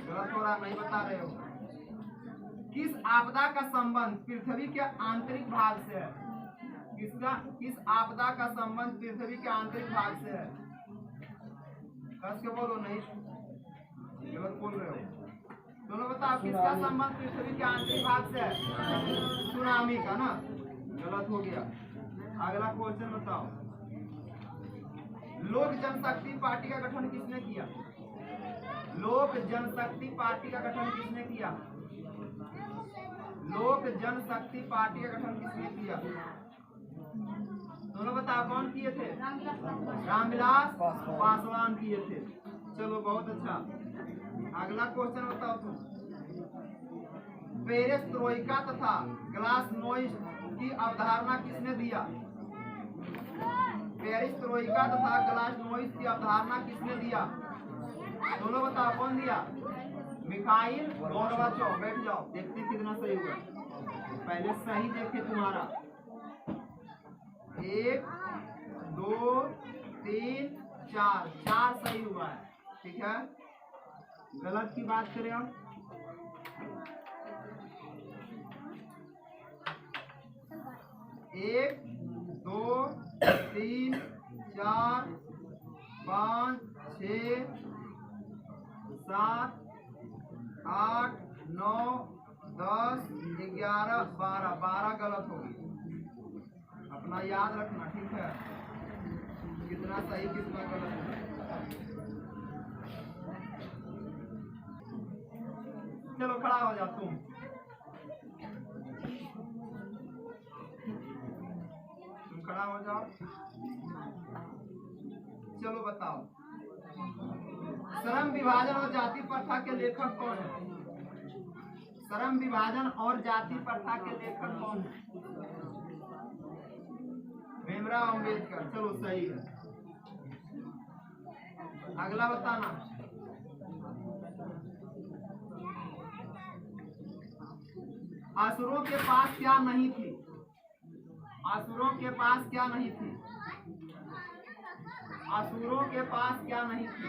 गलत हो रहा, नहीं बता रहे हो। किस आपदा का संबंध पृथ्वी के आंतरिक भाग से है? किस आपदा का संबंध पृथ्वी के आंतरिक भाग से है? कस के बोलो, नहीं गलत बोल रहे हो। दोनों बताओ किसका संबंध पृथ्वी के आंतरिक भाग से है? सुनामी का ना। गलत हो गया। अगला क्वेश्चन बताओ, लोक जनशक्ति पार्टी का गठन किसने किया? लोक जनशक्ति पार्टी का गठन किसने किया? लोक जनशक्ति पार्टी का गठन किसने किया? दोनों बताओ कौन किए थे? रामविलास पासवान किए थे। चलो बहुत अच्छा। अगला क्वेश्चन बताओ तुम, पेरेस्ट्रोइका तथा ग्लासनोइस्ट की अवधारणा किसने दिया? पेरेस्ट्रोइका तथा ग्लासनोइस्ट की अवधारणा किसने दिया? दोनों बताओ कौन दिया? Mikhail Gorbachev. बैठ जाओ, देखते कितना सही हुआ। पहले सही देखे तुम्हारा। 1 2 3 4 4 सही हुआ है। ठीक है। गलत की बात करें हम, एक 2 3 4 5 6 7 8 9 10 11 12 12 गलत होगी। अपना याद रखना, ठीक है? कितना सही कितना गलत है। चलो खड़ा हो जाओ तुम। खड़ा हो जाओ। चलो बताओ, श्रम विभाजन और जाति प्रथा के लेखक कौन है? श्रम विभाजन और जाति प्रथा के लेखक कौन है? भीमराव अम्बेडकर। चलो सही है। अगला बताना। असुरों के पास क्या नहीं थी? असुरों के पास क्या नहीं थी? असुरों के पास क्या नहीं थी?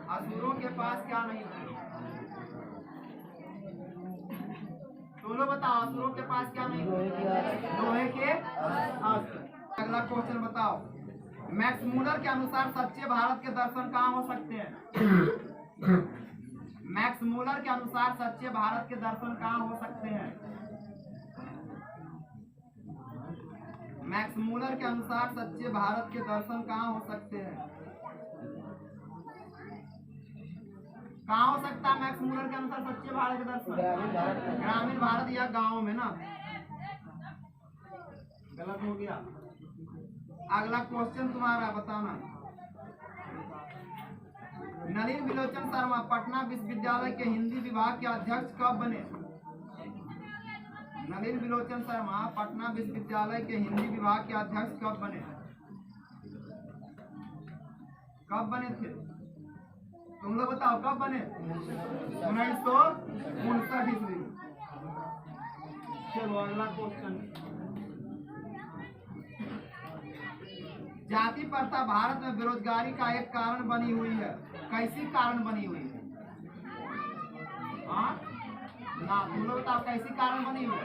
असुरों के पास क्या नहीं थी? तुम लोग बताओ, असुरों के पास क्या नहीं थी? लोहे के अस्त्र। अगला क्वेश्चन बताओ। मैक्स मूलर के अनुसार सच्चे भारत के दर्शन कहाँ हो सकते हैं? मैक्स मूलर के अनुसार सच्चे भारत के दर्शन कहाँ हो सकते हैं? मैक्स मूलर के अनुसार सच्चे भारत के दर्शन कहाँ हो सकते हैं? कहाँ हो सकता है मैक्स मूलर के अनुसार सच्चे भारत के दर्शन? ग्रामीण भारत या गांव में ना। गलत हो गया। अगला क्वेश्चन तुम्हारा बताना। नलिन विलोचन शर्मा पटना विश्वविद्यालय के हिंदी विभाग के अध्यक्ष कब बने? नलिन विलोचन शर्मा पटना विश्वविद्यालय के हिंदी विभाग के अध्यक्ष कब बने? कब बने थे? तुम लोग बताओ कब बने? 1959 ईस्वी। चलो अगला क्वेश्चन। जाति प्रथा भारत में बेरोजगारी का एक कारण बनी हुई है। कैसी कारण बनी हुई है? हाँ ना, तुम लोग बताओ कैसी कारण बनी हुई है?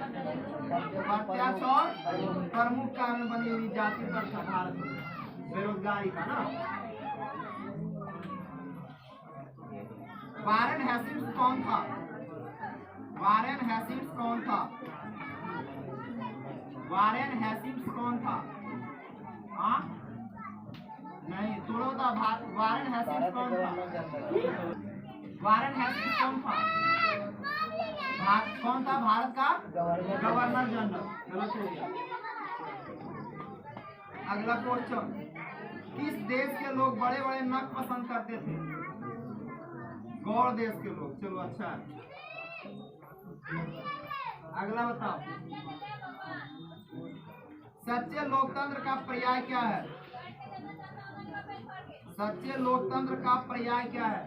प्रत्यक्ष और प्रमुख कारण बनी हुई जाति प्रथा भारत में बेरोजगारी का ना। वारेन हेस्टिंग्स कौन था? वारेन हेस्टिंग्स कौन था? वारेन हेस्टिंग्स कौन था? हाँ नहीं, थोड़ा बता। वारेन हेस्टिंग्स कौन था? वारेन हेस्टिंग्स कौन था? कौन था? भारत का गवर्नर जनरल। गलत हो गया। अगला क्वेश्चन। किस देश के लोग बड़े बड़े नख पसंद करते थे? गौड़ देश के लोग। चलो अच्छा है। अगला बताओ। सच्चे लोकतंत्र का पर्याय क्या है? सच्चे लोकतंत्र का पर्याय क्या है?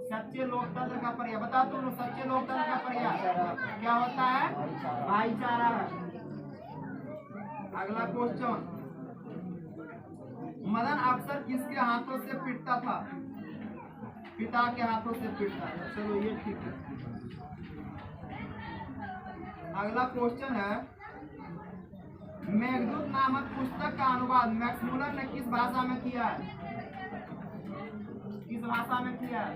सच्चे लोकतंत्र का पर्याय बता। तुम सच्चे लोकतंत्र का पर्याय क्या होता है? भाईचारा है। अगला क्वेश्चन। मदन अक्सर किसके हाथों से पिटता था? पिता के हाथों से पिटता था। चलो ये ठीक है। अगला क्वेश्चन है। मेघदूत नामक पुस्तक का अनुवाद मैक्स मूलर ने किस भाषा में किया है? किस भाषा में किया है?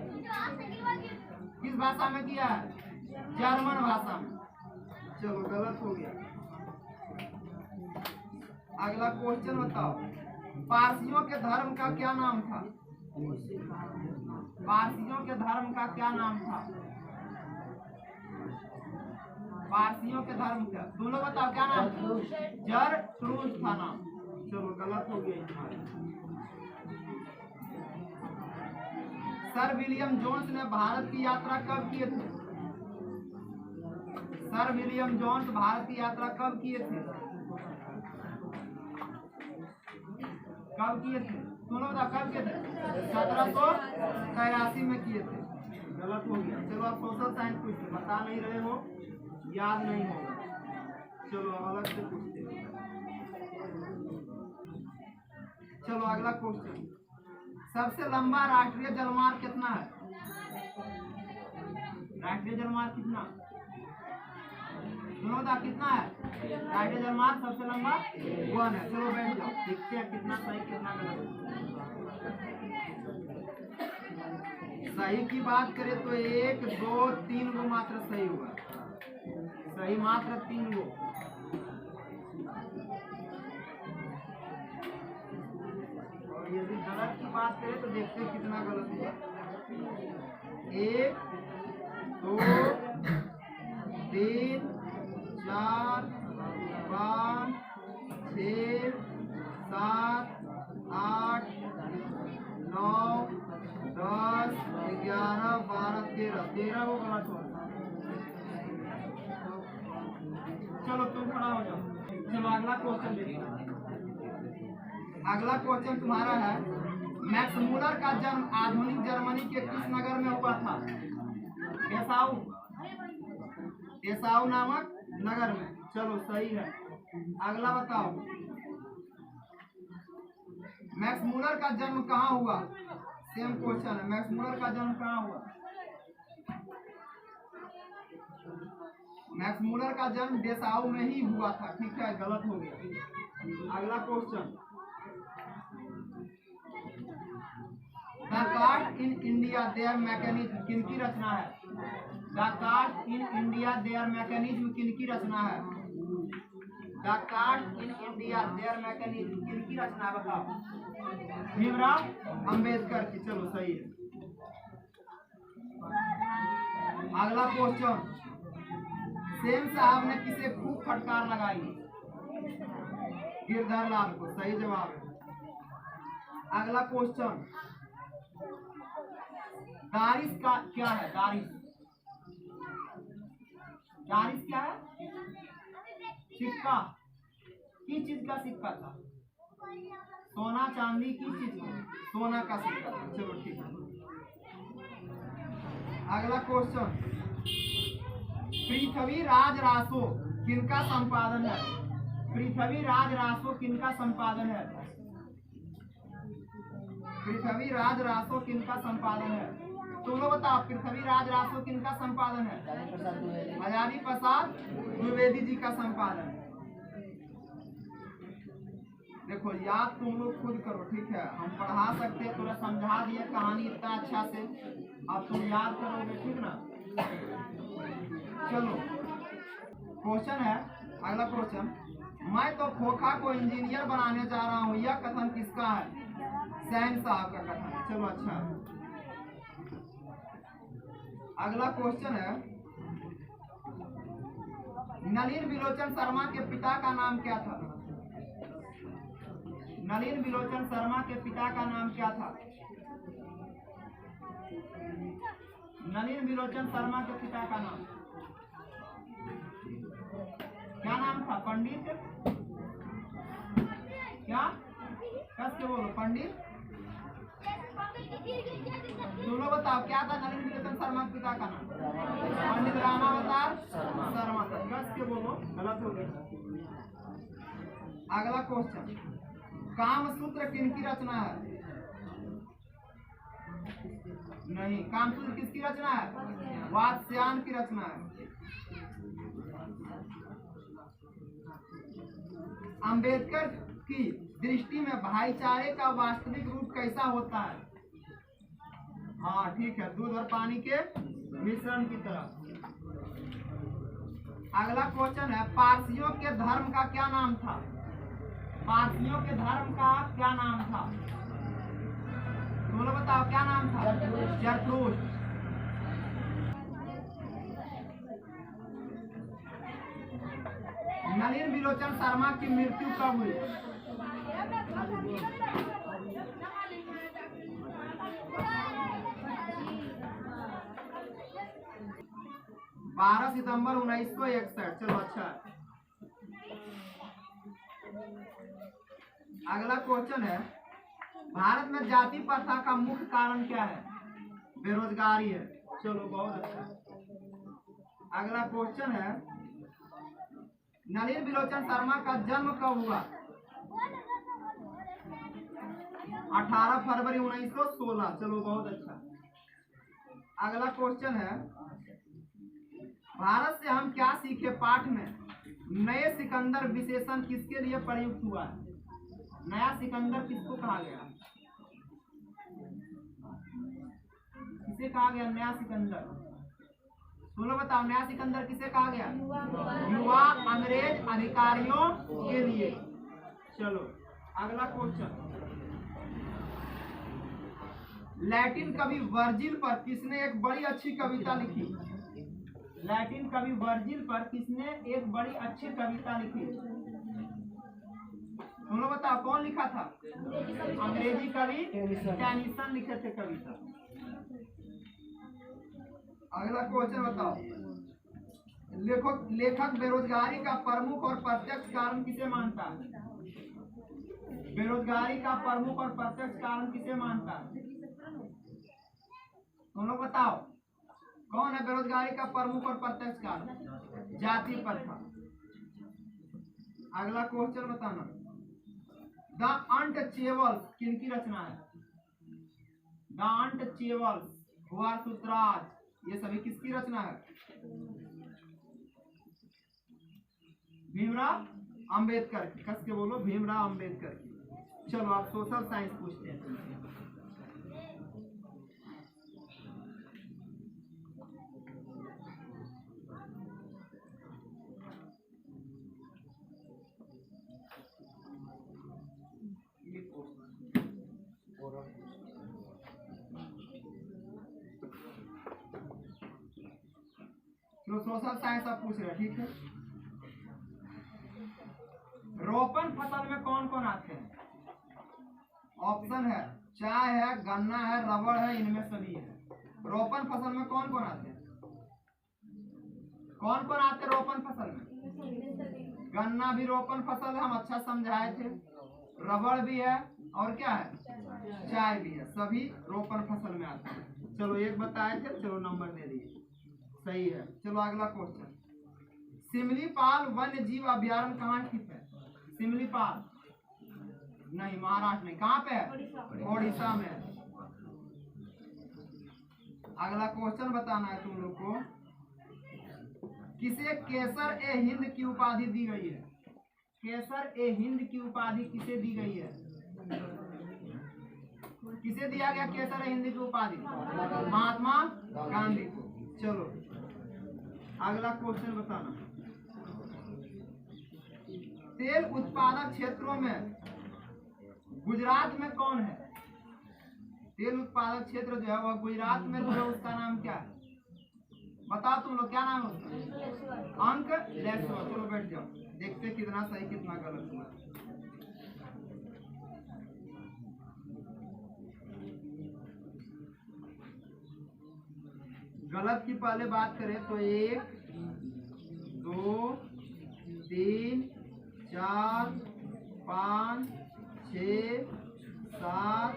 किस भाषा में किया है? जर्मन भाषा में। चलो गलत हो गया। अगला क्वेश्चन बताओ। पारसियों के धर्म का क्या नाम था? पारसियों के धर्म का क्या नाम था? पारसियों के धर्म का तुम लोग बताओ क्या नाम? जरट्रूज था नाम। चलो गलत हो गया। सर विलियम जोन्स ने भारत की यात्रा कब किए थे? सर विलियम जोन्स भारत की यात्रा कब किए थे? कब किए थे? तुम लोग बताओ कब किए थे? 1783 में किए थे। गलत हो गया। चलो आप सोशल साइंस पूछते, बता नहीं रहे हो, याद नहीं होगा। चलो अलग से पूछते। चलो अगला क्वेश्चन। सबसे लंबा राष्ट्रीय जलमार्ग कितना है? राष्ट्रीय जलमार्ग कितना? सुनो दा कितना है? राष्ट्रीय जलमार्ग सबसे लंबा 1 है। चलो बैठ जाओ, देखते हैं कितना सही कितना गलत। सही की बात करें तो 1 2 3 गो मात्र सही हुआ। सही मात्र 3 गो। और यदि गलत की बात करें तो देखते हैं कितना गलत हुआ। 1 2 3 4 5 6 11, 12, 13 वो गलत होगा। चलो तुम खड़ा हो जाओ। चलो अगला क्वेश्चन देखो। अगला क्वेश्चन तुम्हारा है, मैक्स मूलर का जन्म आधुनिक जर्मनी के किस नगर में हुआ था? डेसाउ नामक नगर में। चलो सही है। अगला बताओ, मैक्स मूलर का जन्म कहाँ हुआ? सेम क्वेश्चन है, मैक्स मूलर का जन्म कहाँ हुआ? मैक्स मूलर का जन्म डेसाउ में ही हुआ था। ठीक है, गलत हो गया। अगला question, the card in India their mechanism किनकी रचना है? The card in India their mechanism किनकी रचना है? The card in India their mechanism किनकी रचना, बताओ। भीमराव अंबेडकर की। चलो सही है। अगला क्वेश्चन, सेम साहब ने किसे खूब फटकार लगाई? गिरधर लाल को। सही जवाब है। अगला क्वेश्चन, दारिस का क्या है? दारिस क्या है? सिक्का। किस चीज का सिक्का था? सोना चांदी, किस चीज का? सोना का सिक्का था। चलो ठीक है। अगला क्वेश्चन, पृथ्वी राज रासो किनका संपादन है? पृथ्वी राज रासो किनका संपादन है? पृथ्वी राज रासो किनका संपादन है? तुम लोग बताओ, पृथ्वी राज रासो किनका संपादन है? हजारी प्रसाद द्विवेदी जी का संपादन है। देखो याद तुम लोग खुद करो, ठीक है। हम पढ़ा सकते, थोड़ा समझा दिए कहानी इतना अच्छा से, अब तुम याद करोगे, ठीक ना। चलो क्वेश्चन है, अगला क्वेश्चन, मैं तो खोखा को इंजीनियर बनाने जा रहा हूँ, यह कथन किसका है? सैन साहब का कथन है। चलो अच्छा। अगला क्वेश्चन है, नलिन बिलोचन शर्मा के पिता का नाम क्या था? नलिन बिलोचन शर्मा के पिता का नाम क्या था? नलिन बिलोचन शर्मा के पिता का नाम क्या नाम था? पंडित क्या? कस के बोलो, पंडित। तुम लोग बताओ क्या था नलिन बिलोचन शर्मा के पिता का नाम? पंडित रामावतार शर्मा था। कस के बोलो, गलत हो गया। अगला क्वेश्चन, कामसूत्र किनकी रचना है? नहीं, कामसूत्र किसकी रचना है? वात्स्यायन की रचना है। अंबेडकर की दृष्टि में भाईचारे का वास्तविक रूप कैसा होता है? हाँ ठीक है, दूध और पानी के मिश्रण की तरह। अगला क्वेश्चन है, पारसियों के धर्म का क्या नाम था? पारसियों के धर्म का क्या नाम था? बोलो बताओ, क्या नाम था? जरथुष्ट्र। नलिन बिलोचन शर्मा की मृत्यु कब हुई? 12 सितंबर 1961। चलो अच्छा। अगला क्वेश्चन है, भारत में जाति प्रथा का मुख्य कारण क्या है? बेरोजगारी है। चलो बहुत अच्छा। अगला क्वेश्चन है, नलिन बिलोचन शर्मा का जन्म कब हुआ? 18 फरवरी 1916। चलो बहुत अच्छा। अगला क्वेश्चन है, भारत से हम क्या सीखे पाठ में नए सिकंदर विशेषण किसके लिए प्रयुक्त हुआ है? नया सिकंदर किसको कहा गया? किसे कहा गया नया सिकंदर? बोलो बताओ, नया सिकंदर किसे कहा गया? युवा अंग्रेज अधिकारियों के लिए। चलो अगला क्वेश्चन, लैटिन कवि वर्जिल पर किसने एक बड़ी अच्छी कविता लिखी? लैटिन कवि वर्जिल पर किसने एक बड़ी अच्छी कविता लिखी? तुम लोग बताओ कौन लिखा था? अंग्रेजी कवि टेनिसन लिखे थे कविता। अगला क्वेश्चन बताओ, लेखक बेरोजगारी का प्रमुख और प्रत्यक्ष कारण किसे मानता है? बेरोजगारी का प्रमुख और प्रत्यक्ष कारण किसे मानता है? तुम लोग बताओ, कौन है बेरोजगारी का प्रमुख और प्रत्यक्ष कारण? जाति प्रथा। अगला क्वेश्चन बताना, द अनटचेबल्स किनकी रचना है? द अनटचेबल्स, हुआ सूत्राज, ये सभी किसकी रचना है? भीमराव अंबेडकर की। कस के बोलो, भीमराव अंबेडकर की। चलो आप सोशल साइंस पूछते हैं तुमसे। चलो सोशल साइंस आप पूछ रहे हैं, ठीक है। रोपण फसल में कौन कौन आते हैं? ऑप्शन है चाय है, गन्ना है, रबड़ है, इनमें सभी है। रोपण फसल में कौन कौन आते हैं? कौन कौन आते हैं रोपण फसल में? गन्ना भी रोपण फसल है, हम अच्छा समझाए थे। रबड़ भी है, और क्या है? चाय भी है, सभी रोपण फसल में आते हैं। चलो एक बताए थे, चलो नंबर दे दिए, सही है। चलो अगला क्वेश्चन, सिमलीपाल वन्य जीव अभ्यारण्य कहाँ स्थित है? सिमलीपाल नहीं, महाराष्ट्र नहीं, कहाँ पे है? ओडिशा में। अगला क्वेश्चन बताना है तुम लोग को, किसे केसर ए हिंद की उपाधि दी गई है? केसर ए हिंद की उपाधि किसे दी गई है? किसे दिया गया केसर ए हिंद की उपाधि? महात्मा गांधी को। चलो अगला क्वेश्चन बताना, तेल उत्पादक क्षेत्रों में गुजरात में कौन है? तेल उत्पादक क्षेत्र जो है वह गुजरात में जो है, उसका नाम क्या है? बताओ तुम लोग, क्या नाम है उसका? अंकलेश्वर। चलो बैठ जाओ, देखते कितना सही कितना गलत हुआ। गलत की पहले बात करें तो 1 2 3 4 5 6 7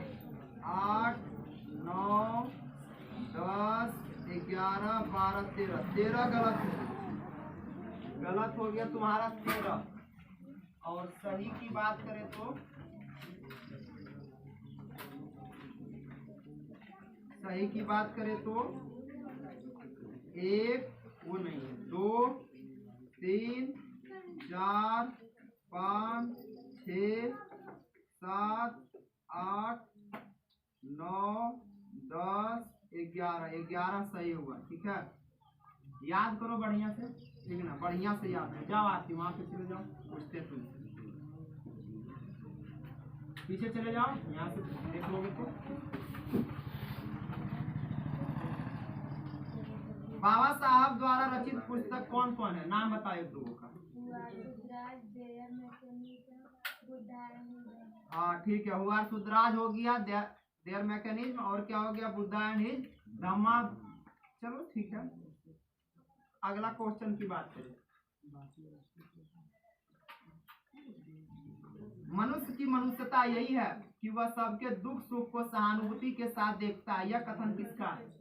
8 9 10 11 12 13 13 गलत है। गलत हो गया तुम्हारा 13। और सही की बात करें तो सही की बात करें तो 1 वो नहीं है, 2 3 4 5 6 7 8 9 10 11 11 सही हुआ, ठीक है। याद करो बढ़िया से, ठीक है ना, बढ़िया से याद है। जाओ आती वहां पे चले जाओ, पूछते तुम पीछे चले जाओ, यहाँ से देख लोगे तो। बाबा साहब द्वारा रचित पुस्तक कौन कौन है? नाम बताओ एक लोगों का। हाँ ठीक है, हुआ सुधराज हो गया, देयर मैकेनिज्म, और क्या हो गया? बुद्धा एंड हिज धम्मा। चलो ठीक है, अगला क्वेश्चन की बात करें। मनुष्य की मनुष्यता यही है कि वह सबके दुख सुख को सहानुभूति के साथ देखता है, यह कथन किसका है?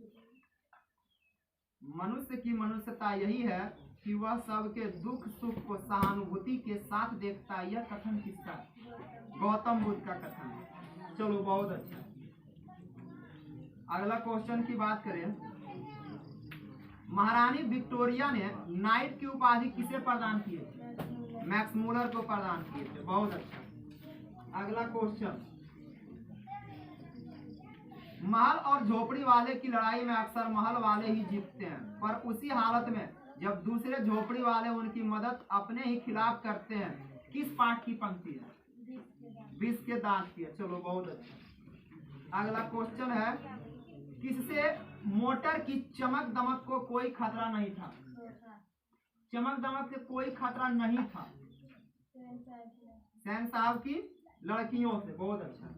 मनुष्य की मनुष्यता यही है कि वह सबके दुख सुख को सहानुभूति के साथ देखता है, यह कथन किसका है? गौतम बुद्ध का कथन है। चलो बहुत अच्छा। अगला क्वेश्चन की बात करें, महारानी विक्टोरिया ने नाइट की उपाधि किसे प्रदान की है? मैक्समूलर को प्रदान किए थे, बहुत अच्छा। अगला क्वेश्चन, महल और झोपड़ी वाले की लड़ाई में अक्सर महल वाले ही जीतते हैं, पर उसी हालत में जब दूसरे झोपड़ी वाले उनकी मदद अपने ही खिलाफ करते हैं, किस पाठ की पंक्ति है? विष के दांत की है। चलो बहुत अच्छा। अगला क्वेश्चन है, किससे मोटर की चमक दमक को कोई खतरा नहीं था? चमक दमक से कोई खतरा नहीं था। सैन साहब की लड़कियों से, बहुत अच्छा।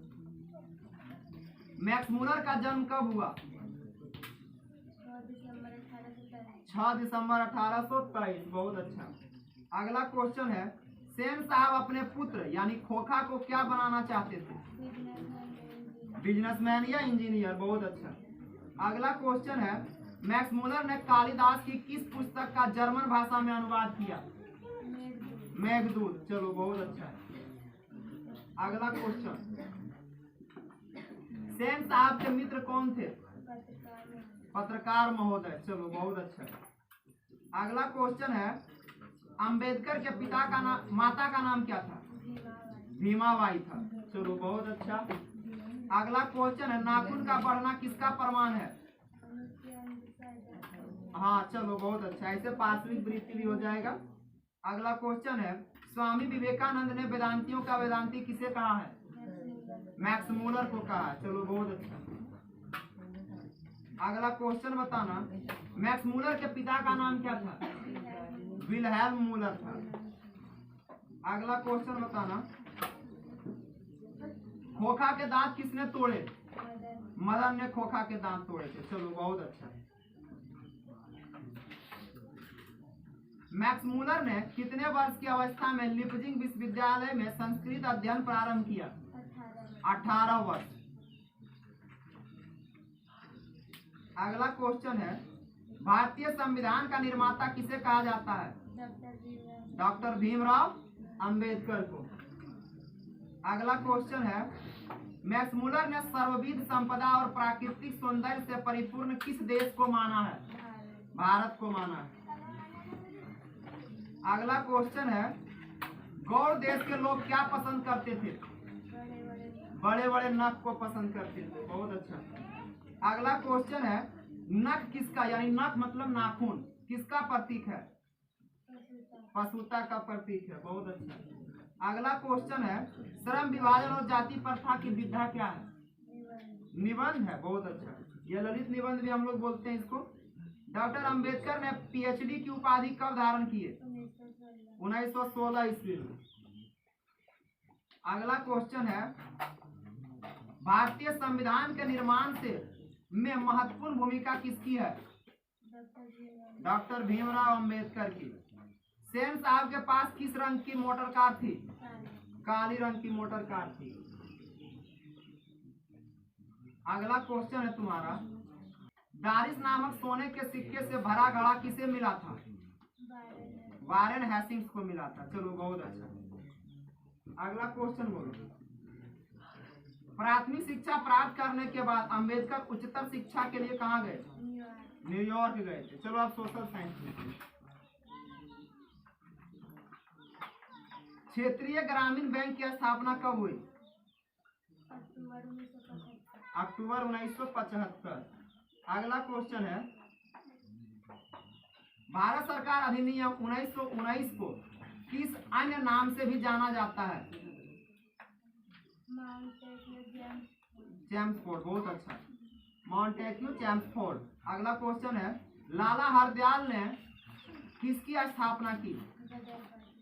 मैक्समूलर का जन्म कब हुआ? 6 दिसंबर 1823। बहुत अच्छा। अगला क्वेश्चन है, सेन साहब अपने पुत्र यानी खोखा को क्या बनाना चाहते थे? बिजनेसमैन या इंजीनियर। बहुत अच्छा। अगला क्वेश्चन है, मैक्स मुलर ने कालिदास की किस पुस्तक का जर्मन भाषा में अनुवाद किया? मेघदूत। चलो बहुत अच्छा है। अगला क्वेश्चन, सेन साहब के मित्र कौन थे? पत्रकार महोदय। चलो बहुत अच्छा है। अगला क्वेश्चन है, अंबेडकर के पिता का नाम, माता का नाम क्या था? भीमाबाई था। चलो बहुत अच्छा। अगला क्वेश्चन है, नाखून का बढ़ना किसका प्रमाण है? हाँ चलो बहुत अच्छा, ऐसे पार्श्विक वृत्ति भी हो जाएगा। अगला क्वेश्चन है, स्वामी विवेकानंद ने वेदांतियों का वेदांती किसे कहा है? मैक्स मुलर को कहा है। चलो बहुत अच्छा। अगला क्वेश्चन बताना, मैक्स मुलर के पिता का नाम क्या था? विल्हेल्म मुलर था। अगला क्वेश्चन बताना, खोखा के दांत किसने तोड़े? मदन ने खोखा के दांत तोड़े थे। चलो बहुत अच्छा। मैक्स मुलर ने कितने वर्ष की अवस्था में लिपजिंग विश्वविद्यालय में संस्कृत अध्ययन प्रारंभ किया? 18 वर्ष। अगला क्वेश्चन है, भारतीय संविधान का निर्माता किसे कहा जाता है? डॉक्टर भीमराव अंबेडकर को। अगला क्वेश्चन है, मैक्स मुलर ने सर्वविध संपदा और प्राकृतिक सौंदर्य से परिपूर्ण किस देश को माना है? भारत को माना है। अगला क्वेश्चन है, गौड़ देश के लोग क्या पसंद करते थे? बड़े बड़े नख को पसंद करते थे। बहुत अच्छा। अगला क्वेश्चन है, नख किसका यानी नख मतलब नाखून किसका प्रतीक है? पशुता का प्रतीक है। बहुत अच्छा। अगला क्वेश्चन है, श्रम विभाजन और जाति प्रथा की विधा क्या है? निबंध है। बहुत अच्छा, यह ललित निबंध भी हम लोग बोलते हैं इसको। डॉक्टर अंबेडकर ने पीएचडी की उपाधि कब धारण किए? 1916 ईस्वी में। अगला क्वेश्चन है, भारतीय संविधान के निर्माण से में महत्वपूर्ण भूमिका किसकी है? डॉक्टर भीमराव अंबेडकर की। सेन साहब के पास किस रंग की मोटर कार थी? काली रंग की मोटर कार थी। अगला क्वेश्चन है तुम्हारा, दारिस नामक सोने के सिक्के से भरा घड़ा किसे मिला था? वारेन हेस्टिंग्स को मिला था। चलो बहुत अच्छा। अगला क्वेश्चन बोलो, प्राथमिक शिक्षा प्राप्त करने के बाद अंबेडकर उच्चतर शिक्षा के लिए कहाँ गए? न्यूयॉर्क गए थे। चलो आप सोशल साइंस में, क्षेत्रीय ग्रामीण बैंक की स्थापना कब हुई? अक्टूबर 1975। अगला क्वेश्चन है, भारत सरकार अधिनियम 1919 को किस अन्य नाम से भी जाना जाता है? चैम्सफोर्ड। बहुत अच्छा, माउंटेन्यू चैम्सफोर्ड। अगला क्वेश्चन है, लाला हरदयाल ने किसकी स्थापना की?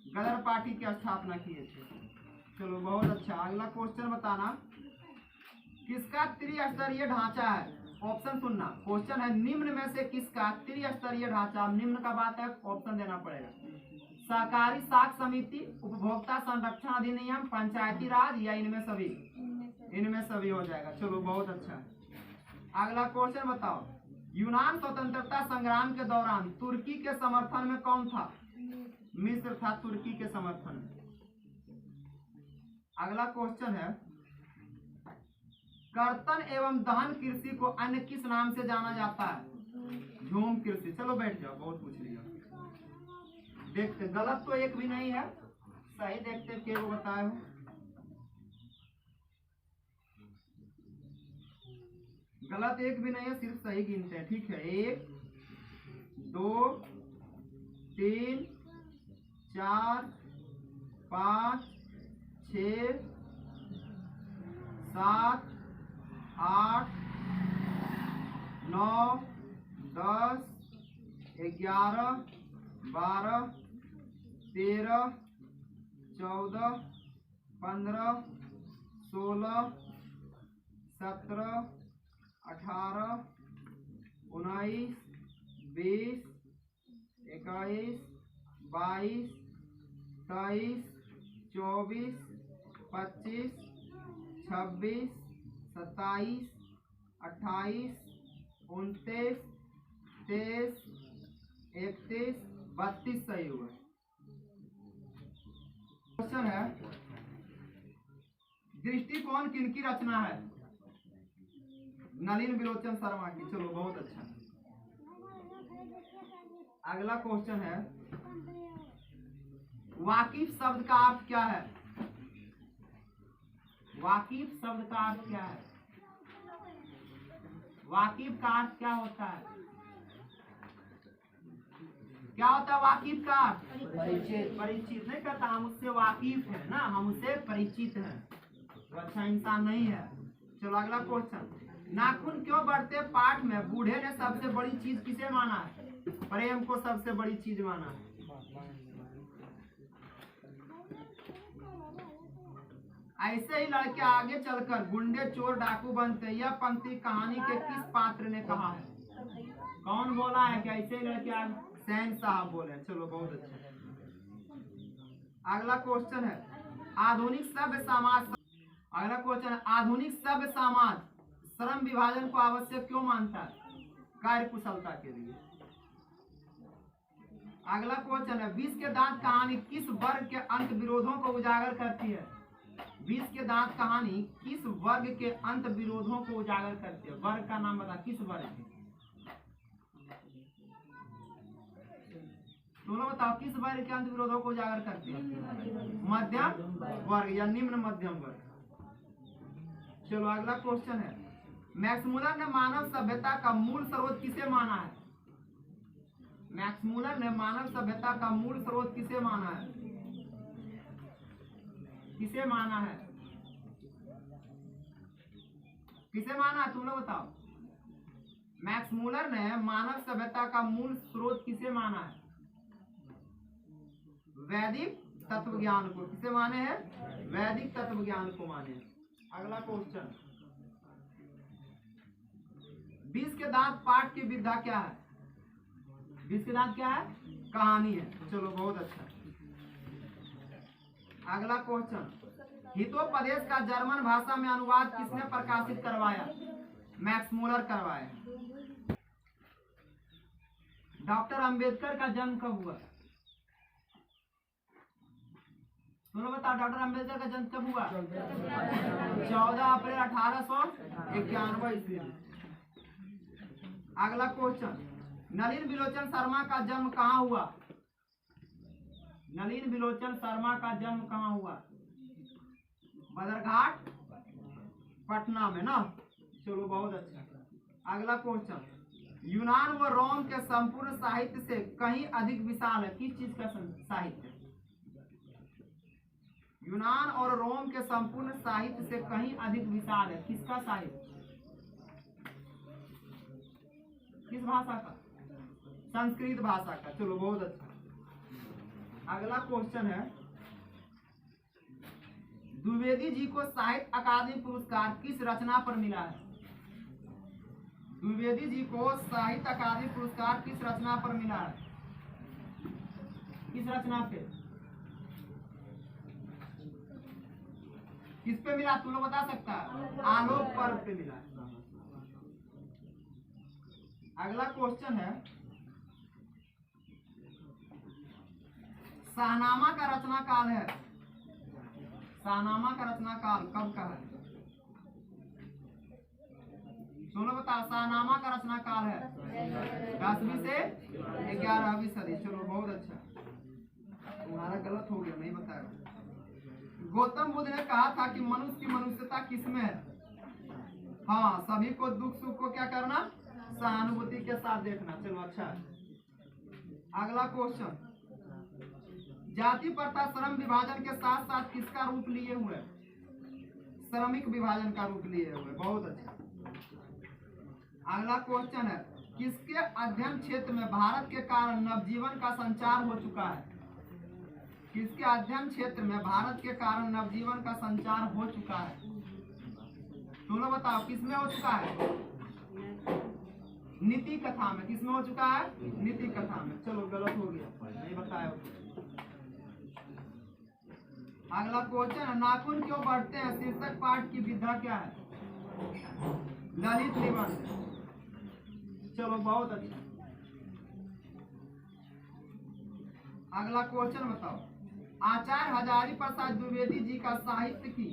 गदर पार्टी की स्थापना किए थे। चलो बहुत अच्छा। अगला क्वेश्चन बताना, किसका त्रिस्तरीय ढांचा है? ऑप्शन सुनना। क्वेश्चन है, निम्न में से किसका त्रिस्तरीय ढांचा? निम्न का बात है, ऑप्शन देना पड़ेगा। सहकारी साख समिति, उपभोक्ता संरक्षण अधिनियम, पंचायती राज या इनमें सभी? इनमें सभी हो जाएगा। चलो बहुत अच्छा। अगला क्वेश्चन बताओ, यूनान स्वतंत्रता संग्राम के दौरान तुर्की के समर्थन में कौन था? मिस्र था तुर्की के समर्थन में। अगला क्वेश्चन है, कर्तन एवं दहन कृषि को अन्य किस नाम से जाना जाता है? झूम कृषि। चलो बैठ जाओ, बहुत पूछ लिया। देखते, गलत तो एक भी नहीं है, सही देखते क्या वो बताए हो। गलत एक भी नहीं है, सिर्फ सही गिनते हैं। ठीक है, 1 2 3 4 5 6 7 8 9 10 11 12 13 14 15 16 17 18 19 20, 21, 22, 23, 24, 25, 26, 27, 28, 29, 23, 31, 32 सही हुआ। क्वेश्चन है, दृष्टिकोण किनकी रचना है? नलिन विलोचन शर्मा की। चलो बहुत अच्छा। अगला क्वेश्चन है, वाकिफ शब्द का अर्थ क्या है? वाकिफ शब्द का अर्थ क्या है? वाकिफ का अर्थ क्या होता है? क्या होता है वाकिफ का अर्थ? परिचित। परिचित नहीं कहता, हम उससे वाकिफ है ना, हम उससे परिचित हैं, वो अच्छा इंसान नहीं है। चलो अगला क्वेश्चन, नाखून क्यों बढ़ते पाठ में बूढ़े ने सबसे बड़ी चीज किसे माना है? प्रेम को सबसे बड़ी चीज माना है। ऐसे ही लड़के आगे चलकर गुंडे चोर डाकू बनते, यह पंक्ति कहानी के किस पात्र ने कहा है? कौन बोला है कि ऐसे ही लड़के आगे? सैन साहब बोले। चलो बहुत अच्छा। अगला क्वेश्चन है, आधुनिक सभ्य समाज। अगला क्वेश्चन है, आधुनिक सभ्य समाज श्रम विभाजन को आवश्यक क्यों मानता है? कार्य कुशलता के लिए। अगला क्वेश्चन है, 20 के दांत कहानी किस वर्ग के अंत विरोधों को उजागर करती है? 20 के दांत कहानी किस वर्ग के अंत विरोधों को उजागर करती है? वर्ग का नाम बता, किस वर्ग के? दोनों बताओ, किस वर्ग के अंत विरोधों को उजागर करती है? मध्यम वर्ग या निम्न मध्यम वर्ग। चलो अगला क्वेश्चन है, मैक्स मुलर ने मानव सभ्यता का मूल स्रोत किसे माना है? मैक्स मुलर ने मानव सभ्यता का मूल स्रोत किसे माना है? किसे माना है? किसे माना है? तुम लोग बताओ। मैक्स मुलर ने मानव सभ्यता का मूल स्रोत किसे माना है? वैदिक तत्व ज्ञान को। किसे माने हैं? वैदिक तत्व ज्ञान को माने। अगला क्वेश्चन, 20 के दांत पाठ की विधा क्या है? 20 के दांत क्या है? कहानी है। चलो बहुत अच्छा। अगला क्वेश्चन, हितोपदेश का जर्मन भाषा में अनुवाद किसने प्रकाशित करवाया? मैक्स मुलर करवाया। डॉक्टर अंबेडकर का जन्म कब हुआ? दोनों बताओ, डॉक्टर अंबेडकर का जन्म कब हुआ? 14 अप्रैल 1891 ईस्वी में। अगला क्वेश्चन, नलिन विलोचन शर्मा का जन्म कहाँ हुआ? नलिन विलोचन शर्मा का जन्म कहाँ हुआ? बदरघाट, पटना में ना। चलो बहुत अच्छा। अगला क्वेश्चन, यूनान व रोम के संपूर्ण साहित्य से कहीं अधिक विशाल है? किस चीज का साहित्य? यूनान और रोम के संपूर्ण साहित्य से कहीं अधिक विशाल है, किसका साहित्य? किस भाषा का? संस्कृत भाषा का। चलो बहुत अच्छा। अगला क्वेश्चन है, द्विवेदी जी को साहित्य अकादमी पुरस्कार किस रचना पर मिला है? द्विवेदी जी को साहित्य अकादमी पुरस्कार किस रचना पर मिला है? किस रचना पे? किस पे मिला? तुम लोग बता सकता है? आलोक पर्व पे मिला। अगला क्वेश्चन है, शाहनामा का रचना काल है? शाहनामा का रचना काल कब का है? सुनो बताओ, शाहनामा का रचना काल है 10वीं से 11वीं सदी। चलो बहुत अच्छा। तुम्हारा गलत हो गया, नहीं बताया। गौतम बुद्ध ने कहा था कि मनुष्य की मनुष्यता किसमें है? हाँ, सभी को दुख सुख को क्या करना? सहानुभूति के साथ देखना। चलो अच्छा। अगला क्वेश्चन, जाति प्रथा श्रम विभाजन के साथ साथ किसका रूप लिए हुए? श्रमिक विभाजन का रूप लिए हुए। बहुत अच्छा। अगला क्वेश्चन है, किसके अध्ययन क्षेत्र में भारत के कारण नवजीवन का संचार हो चुका है? किसके अध्ययन क्षेत्र में भारत के कारण नवजीवन का संचार हो चुका है? तुम लोग बताओ, किसमें हो चुका है? नीति कथा में। किसमें हो चुका है? नीति कथा में। चलो गलत हो गया, नहीं बताया। अगला क्वेश्चन है, नाखून क्यों बढ़ते हैं? शीर्षक पाठ की विधा क्या है? ललित निबंध। चलो बहुत अच्छा। अगला क्वेश्चन बताओ, आचार्य हजारी प्रसाद द्विवेदी जी का साहित्य की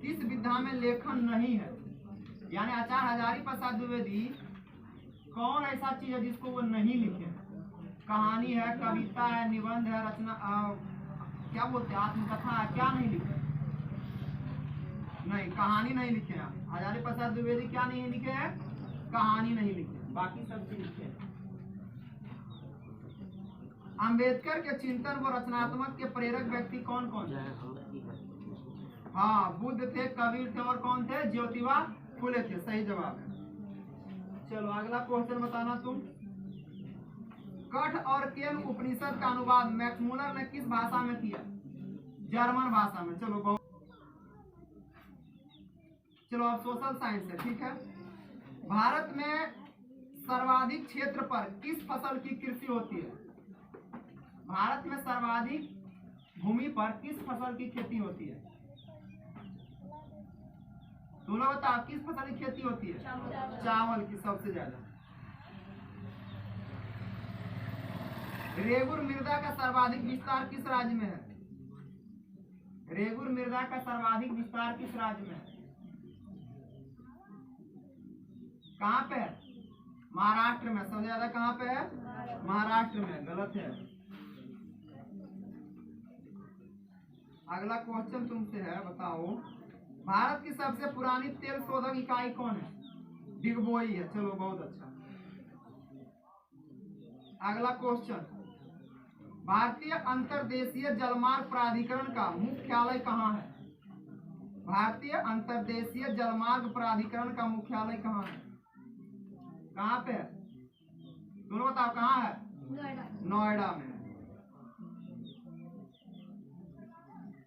किस विधा में लेखन नहीं है? यानी आचार्य हजारी प्रसाद द्विवेदी कौन ऐसा चीज है जिसको वो नहीं लिखे? कहानी है, कविता है, निबंध है, रचना क्या बोलते हैं, आत्मकथा है, क्या नहीं लिखे? नहीं, कहानी नहीं लिखे हैं। हजारी प्रसाद द्विवेदी क्या नहीं लिखे हैं? कहानी नहीं लिखे, बाकी सब चीज लिखे हैं। अंबेडकर के चिंतन व रचनात्मक के प्रेरक व्यक्ति कौन कौन है? हाँ, बुद्ध थे, कबीर थे और कौन थे? ज्योतिबा फुले थे। सही जवाब है। चलो अगला क्वेश्चन बताना तुम। कठ और केन उपनिषद का अनुवाद मैक्समुलर ने किस भाषा में किया? जर्मन भाषा में। चलो बहुत। चलो अब सोशल साइंस है, ठीक है। भारत में सर्वाधिक क्षेत्र पर किस फसल की कृषि होती है? भारत में सर्वाधिक भूमि पर किस फसल की खेती होती है? तुम लोग बताओ, किस फसल की खेती होती है? चावल की सबसे ज्यादा। रेगुर मृदा का सर्वाधिक विस्तार किस राज्य में है? रेगुर मृदा का सर्वाधिक विस्तार किस राज्य में है? कहाँ पे है? महाराष्ट्र में। सबसे ज्यादा कहाँ पे है? महाराष्ट्र में। गलत है। अगला क्वेश्चन तुमसे है, बताओ भारत की सबसे पुरानी तेल शोधक इकाई कौन है? डिगबोई है। चलो बहुत अच्छा। अगला क्वेश्चन, भारतीय अंतर्देशीय जलमार्ग प्राधिकरण का मुख्यालय कहाँ है? भारतीय अंतर्देशीय जलमार्ग प्राधिकरण का मुख्यालय कहाँ है? कहाँ पे है? दोनों बताओ, कहाँ है? नोएडा में।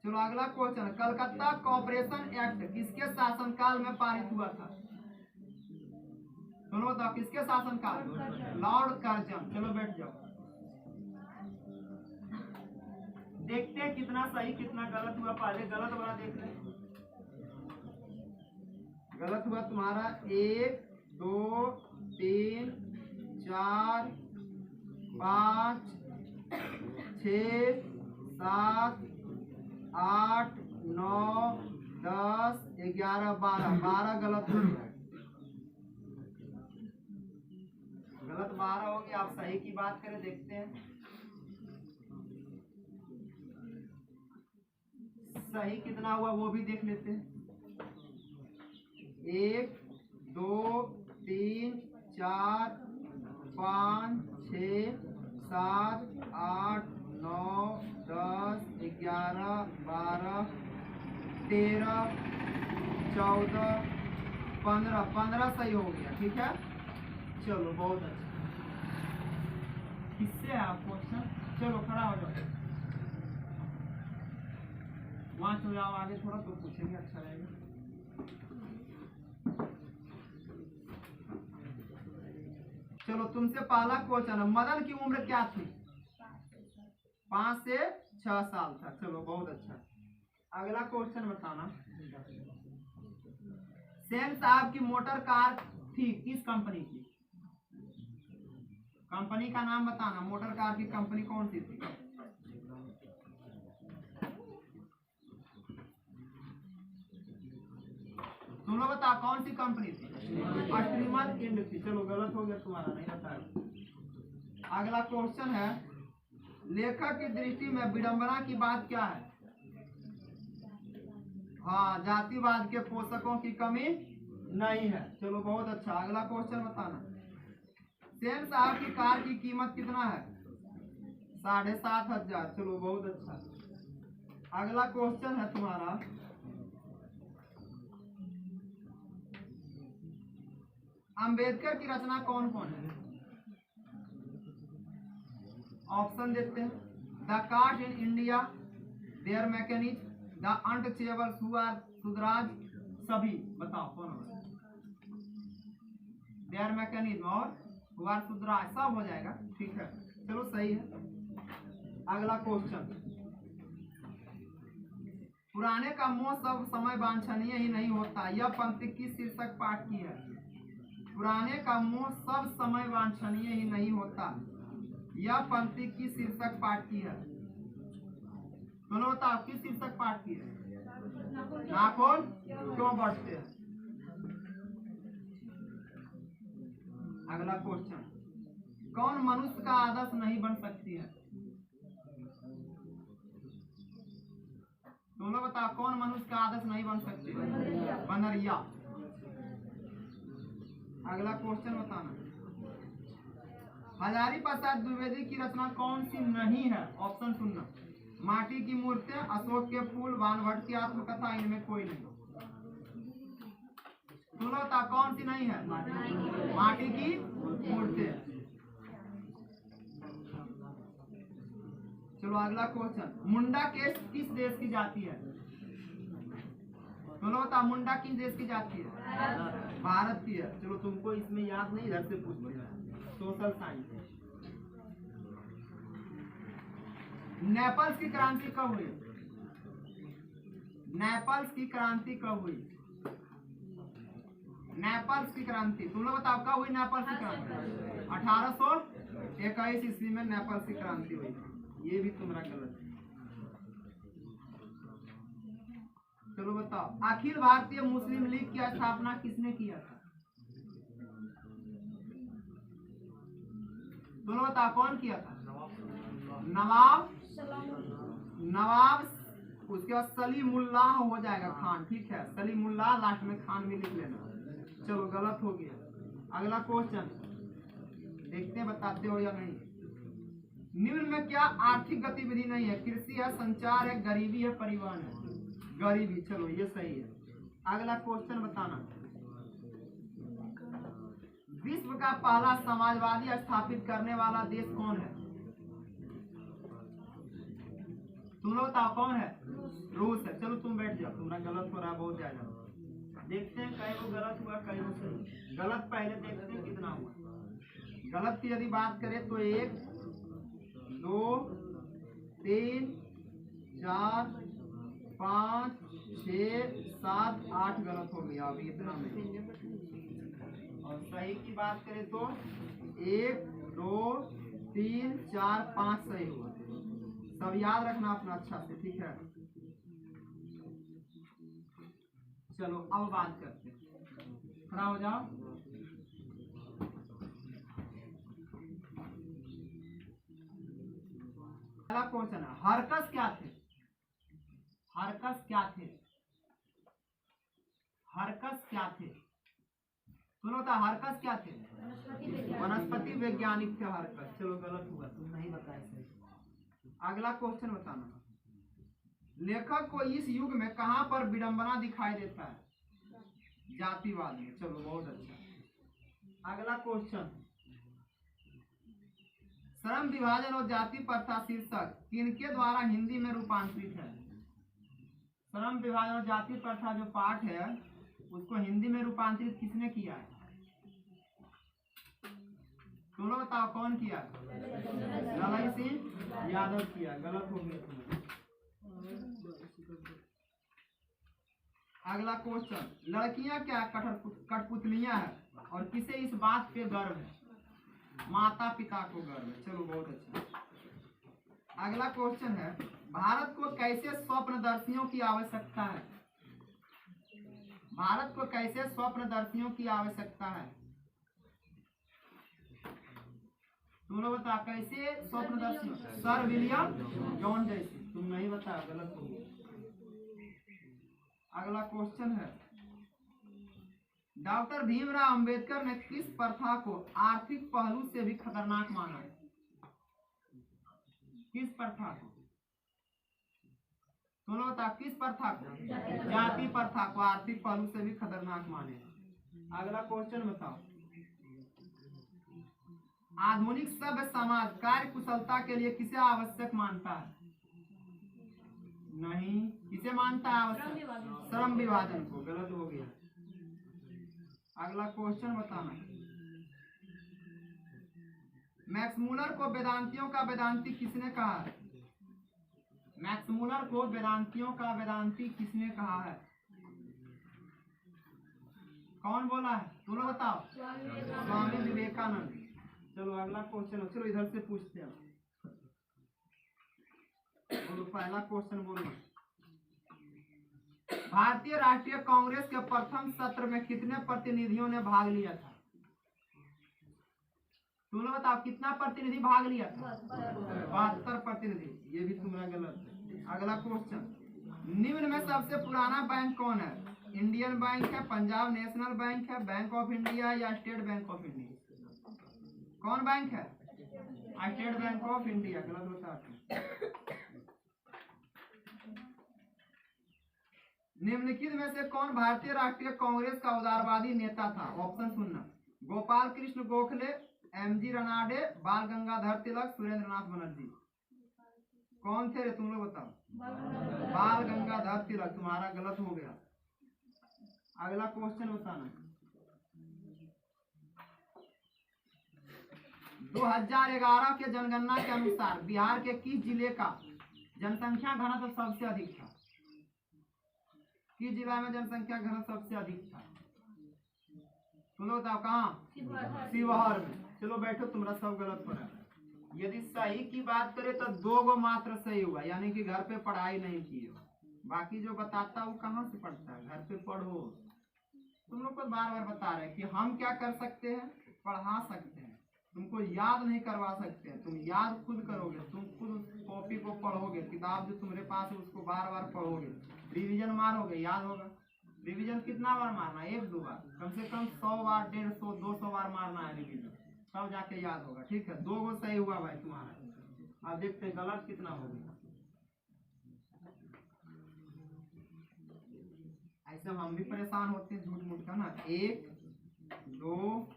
चलो अगला क्वेश्चन, कलकत्ता कॉर्पोरेशन एक्ट किसके शासनकाल में पारित हुआ था? दोनों बताओ, किसके शासनकाल? Lord Curzon. चलो बैठ जाओ। देखते हैं कितना सही कितना गलत हुआ। पहले गलत वाला देख ले। गलत हुआ तुम्हारा 1 2 3 4 5 6 7 8 9 10 11 12 गलत हो गया। गलत 12 हो गया। आप सही की बात करें, देखते हैं सही कितना हुआ, वो भी देख लेते हैं। 1 2 3 4 5 6 7 8 9 10 11 12 13 14 15 सही हो गया। ठीक है, चलो बहुत अच्छा। किससे है आप क्वेश्चन? चलो खड़ा हो जाओ, वहां चले जाओ आगे थोड़ा, तो पूछेंगे, अच्छा रहेगा। चलो तुमसे पहला क्वेश्चन है, मदन की उम्र क्या थी? 5 से 6 साल था। चलो बहुत अच्छा। अगला क्वेश्चन बताना, सेन साहब की मोटर कार थी किस कंपनी की? कंपनी का नाम बताना। मोटर कार की कंपनी कौन सी थी? तुम लोग बताओ कौन सी कंपनी थी? अस्ट्रीमल इंड थी। चलो गलत हो गया तुम्हारा, नहीं बताया। अगला क्वेश्चन है, लेखक की दृष्टि में विडंबना की बात क्या है? हाँ, जातिवाद के पोषकों की कमी नहीं है। चलो बहुत अच्छा। अगला क्वेश्चन बताना, सेन साहब की कार की कीमत कितना है? 7,500। चलो बहुत अच्छा। अगला क्वेश्चन है तुम्हारा, अंबेडकर की रचना कौन कौन है? ऑप्शन देते हैं, the caste in India, their mechanism, the untouchable, सुराज, सभी। बताओ कौन है? देयर मैकेनिज्म और वार सुधरा सब हो जाएगा। ठीक है, चलो सही है। अगला क्वेश्चन, पुराने का मोह सब समय वांछनीय ही नहीं होता, यह पंक्ति किस शीर्षक पाठ की है? पुराने का मोह सब समय वांछनीय ही नहीं होता, यह पंक्ति किस शीर्षक पाठ की है? दोनों बताओ, किस शीर्षक पाठ की है? नाखून क्यों बढ़ते हैं? अगला क्वेश्चन, कौन मनुष्य का आदर्श नहीं बन सकती है? दोनों बताओ, कौन मनुष्य का आदर्श नहीं बन सकती है? बनरिया। अगला क्वेश्चन बताना, हजारी प्रसाद द्विवेदी की रचना कौन सी नहीं है? ऑप्शन सुनना, माटी की मूर्तियां, अशोक के फूल, वानभट्ट की आत्मकथा, इनमें कोई नहीं। दोनों बताओ, कौन सी नहीं है? माटी की मूर्तियां। चलो अगला क्वेश्चन, मुंडा किस देश की जाति है? दोनों बताओ, मुंडा किस देश की जाति है? भारत की है। चलो तुमको इसमें याद नहीं, इधर से पूछते हैं, सोशल साइंस। नेपल्स की क्रांति कब हुई? नेपल्स की क्रांति कब हुई? नेपल्स की क्रांति, तुम लोग बताओ कब हुई नेपल्स की क्रांति? 1821 ईस्वी में नेपल्स की क्रांति हुई। ये भी तुम्हारा गलत है। चलो बताओ, अखिल भारतीय मुस्लिम लीग की स्थापना किसने किया था? दोनों बताओ, कौन किया था? नवाब, उसके बाद सलीमुल्लाह हो जाएगा खान। ठीक है, सलीमुल्लाह, लास्ट में खान भी लिख लेना। चलो गलत हो गया। अगला क्वेश्चन देखते हैं बताते हो या नहीं। निम्न में क्या आर्थिक गतिविधि नहीं है? कृषि है, संचार है, गरीबी है, परिवहन है। गरीबी, चलो ये सही है। अगला क्वेश्चन बताना, विश्व का पहला समाजवादी स्थापित करने वाला देश कौन है? तुम लोग बताओ, कौन है? रूस है। चलो तुम बैठ जाओ, तुम्हारा गलत हो रहा है बहुत ज्यादा। देखते हैं कई को गलत हुआ, कई को सही। गलत पहले देखते हैं कितना हुआ। गलत की यदि बात करें तो 1 2 3 4 5 6 7 8 गलत हो गया अभी इतना में। और सही की बात करें तो 1 2 3 4 5 सही हुआ। सब याद रखना अपना अच्छा से, ठीक है। चलो अब बात करते हैं, खड़ा हो जाओ। पहला क्वेश्चन है, हरकस क्या थे? हरकस क्या थे? हरकस क्या थे? सुनो था, हरकस क्या थे? वनस्पति वैज्ञानिक थे हरकस। चलो गलत हुआ, तुम नहीं बताए सही। अगला क्वेश्चन बताना, लेखक को इस युग में कहां पर विडंबना दिखाई देता है? जातिवाद में। चलो बहुत अच्छा। अगला क्वेश्चन, श्रम विभाजन और जाति प्रथा शीर्षक किनके द्वारा हिंदी में रूपांतरित है? श्रम विभाजन और जाति प्रथा जो पाठ है उसको हिंदी में रूपांतरित किसने किया है? तुम लोग बताओ, कौन किया? ललन सिंह यादव किया। गलत हो गया तुम्हें। अगला क्वेश्चन, लड़कियां क्या कठपुतलियां हैं और किसे इस बात पे गर्व है? माता पिता को गर्व है। चलो बहुत अच्छा। अगला क्वेश्चन है, भारत को कैसे स्वप्नदर्शियों की आवश्यकता है? भारत को कैसे स्वप्नदर्शियों की आवश्यकता है? तुम लोग बता, कैसे स्वप्नदर्शियों? सर विलियम जॉन जैसे। तुम नहीं बता, गलत हो गया। अगला क्वेश्चन है, डॉक्टर भीमराव अंबेडकर ने किस प्रथा को आर्थिक पहलू से भी खतरनाक माना है? किस प्रथा को? सुनो बता, किस प्रथा को? जाति प्रथा को आर्थिक पहलू से भी खतरनाक माने। अगला क्वेश्चन बताओ, आधुनिक सभ्य समाज कार्य कुशलता के लिए किसे आवश्यक मानता है? नहीं, किसे मानता है आवश्यक? श्रम विभाजन को। गलत हो गया। अगला क्वेश्चन बताना, मैक्स मूलर को वेदांतियों का वेदांती किसने कहा है? मैक्स मूलर को वेदांतियों का वेदांती किसने कहा है? कौन बोला है? तुम लोग बताओ। स्वामी विवेकानंद। चलो अगला क्वेश्चन, चलो इधर से पूछते हैं। बोलो पहला क्वेश्चन बोलो। भारतीय राष्ट्रीय कांग्रेस के प्रथम सत्र में कितने प्रतिनिधियों ने भाग लिया था? तुम लोग बताओ कितना प्रतिनिधि भाग लिया था? 72 प्रतिनिधि। ये भी तुम्हारा गलत है। अगला क्वेश्चन, निम्न में सबसे पुराना बैंक कौन है? इंडियन बैंक है, पंजाब नेशनल बैंक है, बैंक ऑफ इंडिया या स्टेट बैंक ऑफ इंडिया? कौन बैंक है? State bank of India. गलत बता। निम्नलिखित में से कौन भारतीय राष्ट्रीय कांग्रेस का उदारवादी नेता था? ऑप्शन सुनना। गोपाल कृष्ण गोखले, एमजी रनाडे, बाल गंगाधर तिलक, सुरेंद्र नाथ बनर्जी। कौन थे रे? तुम लोग बताओ। बाल गंगाधर तिलक। तुम्हारा गलत हो गया। अगला क्वेश्चन बताना। 2011 के जनगणना के अनुसार बिहार के किस जिले का जनसंख्या घनत्व सबसे अधिक था? किस जिला में जनसंख्या घनत्व सबसे अधिक था? तुम लोग बताओ। कहाँ? शिवहर में। चलो बैठो, तुम्हारा सब गलत हो रहा है। यदि सही की बात करें तो 2 गो मात्र सही हुआ, यानी कि घर पे पढ़ाई नहीं की है। बाकी जो बताता वो कहाँ से पढ़ता है? घर पे पढ़ो। तुम लोग को बार बार बता रहे हैं कि हम क्या कर सकते हैं, पढ़ा सकते हैं, तुमको याद नहीं करवा सकते हैं। तुम याद खुद करोगे, तुम खुद कॉपी को पढ़ोगे, किताब जो तुम्हारे पास है उसको बार बार पढ़ोगे, रिवीजन मारोगे, याद होगा। रिवीजन कितना बार मारना है? 1-2 बार, कम से कम 100 बार, 150, 200 बार मारना है रिवीजन, तब जाके याद होगा। ठीक है, 2 गो सही हुआ भाई तुम्हारा। अब देखते हैं गलत कितना होगा। ऐसे हम भी परेशान होते हैं झूठ मूठ का ना। 1 2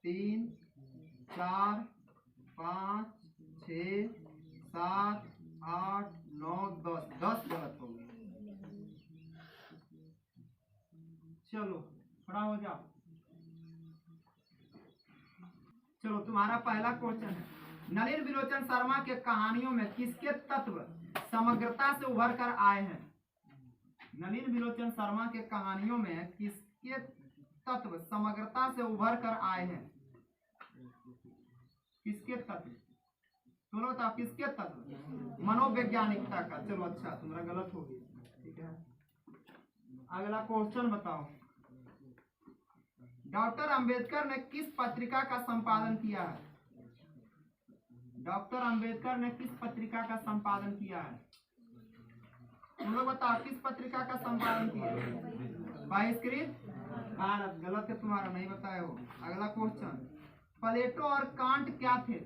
3 4 5 6 7 8 9 10 10 गलत हो गए। चलो खड़ा हो जाओ। चलो तुम्हारा पहला क्वेश्चन है, नलिन विलोचन शर्मा के कहानियों में किसके तत्व समग्रता से उभर कर आए हैं? नलिन विलोचन शर्मा के कहानियों में किसके तत्व समग्रता से उभर कर आए हैं? किसके तत्व? सुनो तो किसके तत्व? मनोवैज्ञानिकता का। चलो अच्छा, तुम्हारा गलत हो गया। ठीक है, अगला क्वेश्चन बताओ। डॉक्टर अंबेडकर ने किस पत्रिका का संपादन किया है? डॉक्टर अंबेडकर ने किस पत्रिका का संपादन किया है? तुम लोग बताओ किस पत्रिका का संपादन किया है? बहिष्कृत भारत। गलत है तुम्हारा, नहीं बताए हो। अगला क्वेश्चन, प्लेटो और कांट क्या थे?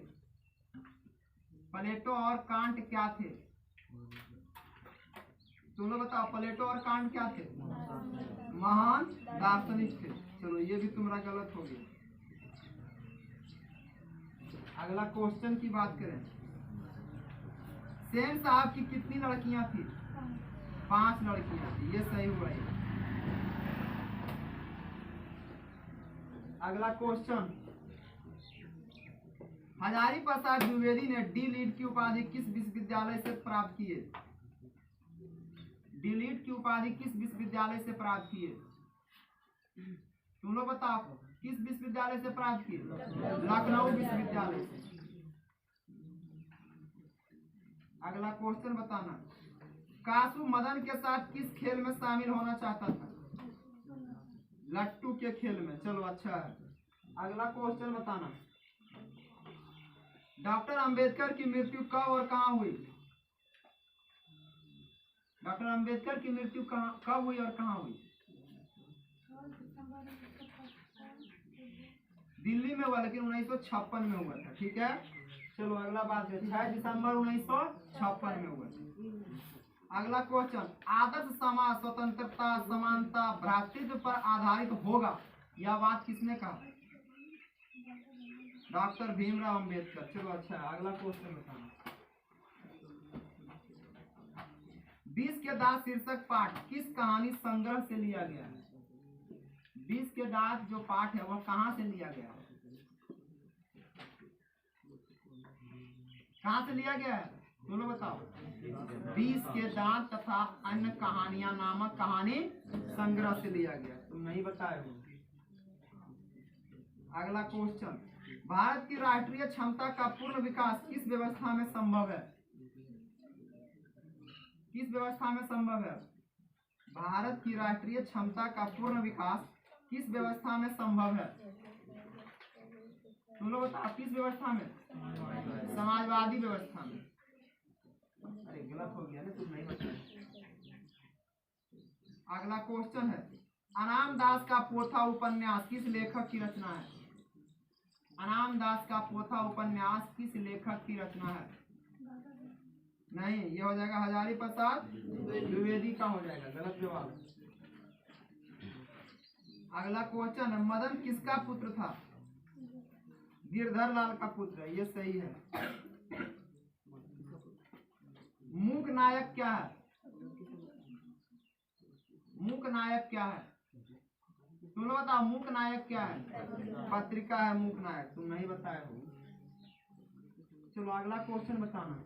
प्लेटो और कांट क्या थे? तुम लोग बताओ प्लेटो और कांट क्या थे? महान दार्शनिक थे। चलो ये भी तुम्हारा गलत हो गया। अगला क्वेश्चन की बात करें, सेन साहब की कितनी लड़कियां थी? 5 लड़कियां थी। ये सही हुआ है। अगला क्वेश्चन, हजारी प्रसाद द्विवेदी ने डी लीट की उपाधि किस विश्वविद्यालय से प्राप्त की है? डी लीट की उपाधि किस विश्वविद्यालय से प्राप्त की है? तुम लोग बताओ किस विश्वविद्यालय से प्राप्त की? लखनऊ विश्वविद्यालय से। अगला क्वेश्चन बताना, कासू मदन के साथ किस खेल में शामिल होना चाहता था? लट्टू के खेल में। चलो अच्छा है। अगला क्वेश्चन बताना, डॉक्टर अंबेडकर की मृत्यु कब और कहाँ हुई? डॉक्टर अंबेडकर की मृत्यु कब हुई और कहाँ हुई? दिल्ली में हुआ, लेकिन 1956 में हुआ था। ठीक है, चलो अगला बात है, 6 दिसंबर 1956 में हुआ था। अगला क्वेश्चन, आदर्श समाज स्वतंत्रता, समानता, भ्रातृत्व पर आधारित होगा, यह बात किसने कहा? डॉक्टर भीमराव अंबेडकर। चलो अच्छा, अगला क्वेश्चन बताना, 20 के दांत शीर्षक पाठ किस कहानी संग्रह से लिया गया है? 20 के दांत जो पाठ है वह कहाँ से लिया गया है? कहाँ से लिया गया है? तुम लोग बताओ। 20 के दांत तथा अन्य कहानियां नामक कहानी संग्रह से लिया गया। तुम नहीं बताए हो। अगला क्वेश्चन, भारत की राष्ट्रीय क्षमता का पूर्ण विकास किस व्यवस्था में संभव है? किस व्यवस्था में संभव है? भारत की राष्ट्रीय क्षमता का पूर्ण विकास किस व्यवस्था में संभव है? तुम लोग बताओ, किस व्यवस्था में? समाजवादी व्यवस्था में। अरे गलत हो गया ना, तुम नहीं बताए। अगला क्वेश्चन है, अनाम दास का पोथा उपन्यास किस लेखक की रचना है? अनाम दास का पोथा उपन्यास किस लेखक की रचना है? नहीं, ये हो जाएगा हजारी प्रसाद द्विवेदी का हो जाएगा, गलत जवाब। अगला क्वेश्चन है, मदन किसका पुत्र था? गिरधर लाल का पुत्र है, ये सही है। मूक नायक क्या है? मूक नायक क्या है? तुम लोग बताओ, मूक नायक क्या है? पत्रिका है मूक नायक। तुम नहीं बताए हो। चलो अगला क्वेश्चन बताना।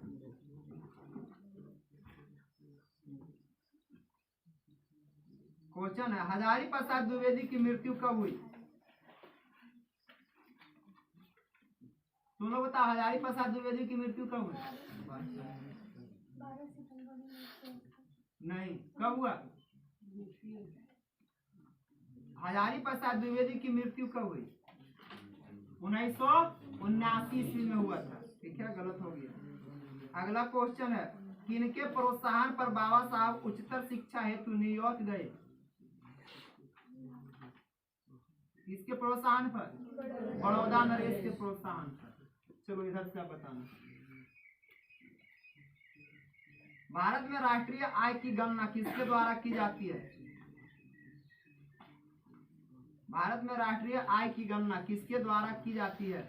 क्वेश्चन है, हजारी प्रसाद द्विवेदी की मृत्यु कब हुई? तुम लोग बताओ, हजारी प्रसाद द्विवेदी की मृत्यु कब हुई? नहीं, कब हुआ? हजारी प्रसाद द्विवेदी की मृत्यु कब हुई? 1979 ईस्वी में हुआ था। ठीक है, गलत हो गया। अगला क्वेश्चन है, किनके प्रोत्साहन पर बाबा साहब उच्चतर शिक्षा हेतु न्यूयॉर्क गए? किसके प्रोत्साहन पर? बड़ौदा नरेश के प्रोत्साहन पर। चलो इधर से बताना। भारत में राष्ट्रीय आय की गणना किसके द्वारा की जाती है? भारत में राष्ट्रीय आय की गणना किसके द्वारा की जाती है?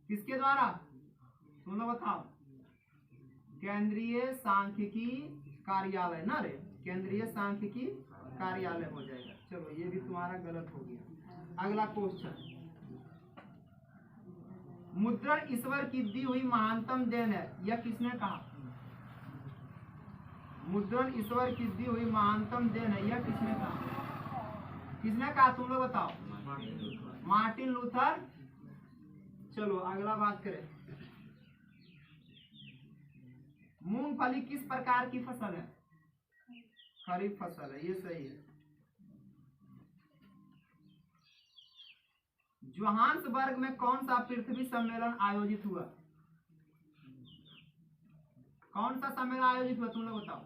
किसके द्वारा? तुम लोग बताओ। केंद्रीय सांख्यिकी कार्यालय ना रे, केंद्रीय सांख्यिकी कार्यालय हो जाएगा। चलो ये भी तुम्हारा गलत हो गया। अगला क्वेश्चन, मुद्रण ईश्वर की दी हुई महानतम देन है, यह किसने कहा? मुद्रण ईश्वर की दी हुई महानतम देन है, यह किसने कहा? किसने कहा? तुम लोग बताओ। Martin Luther. चलो अगला बात करें, मूंगफली किस प्रकार की फसल है? खरीफ फसल है, ये सही है। जोहान्सबर्ग में कौन सा पृथ्वी सम्मेलन आयोजित हुआ? कौन सा सम्मेलन आयोजित हुआ? तुम लोग बताओ।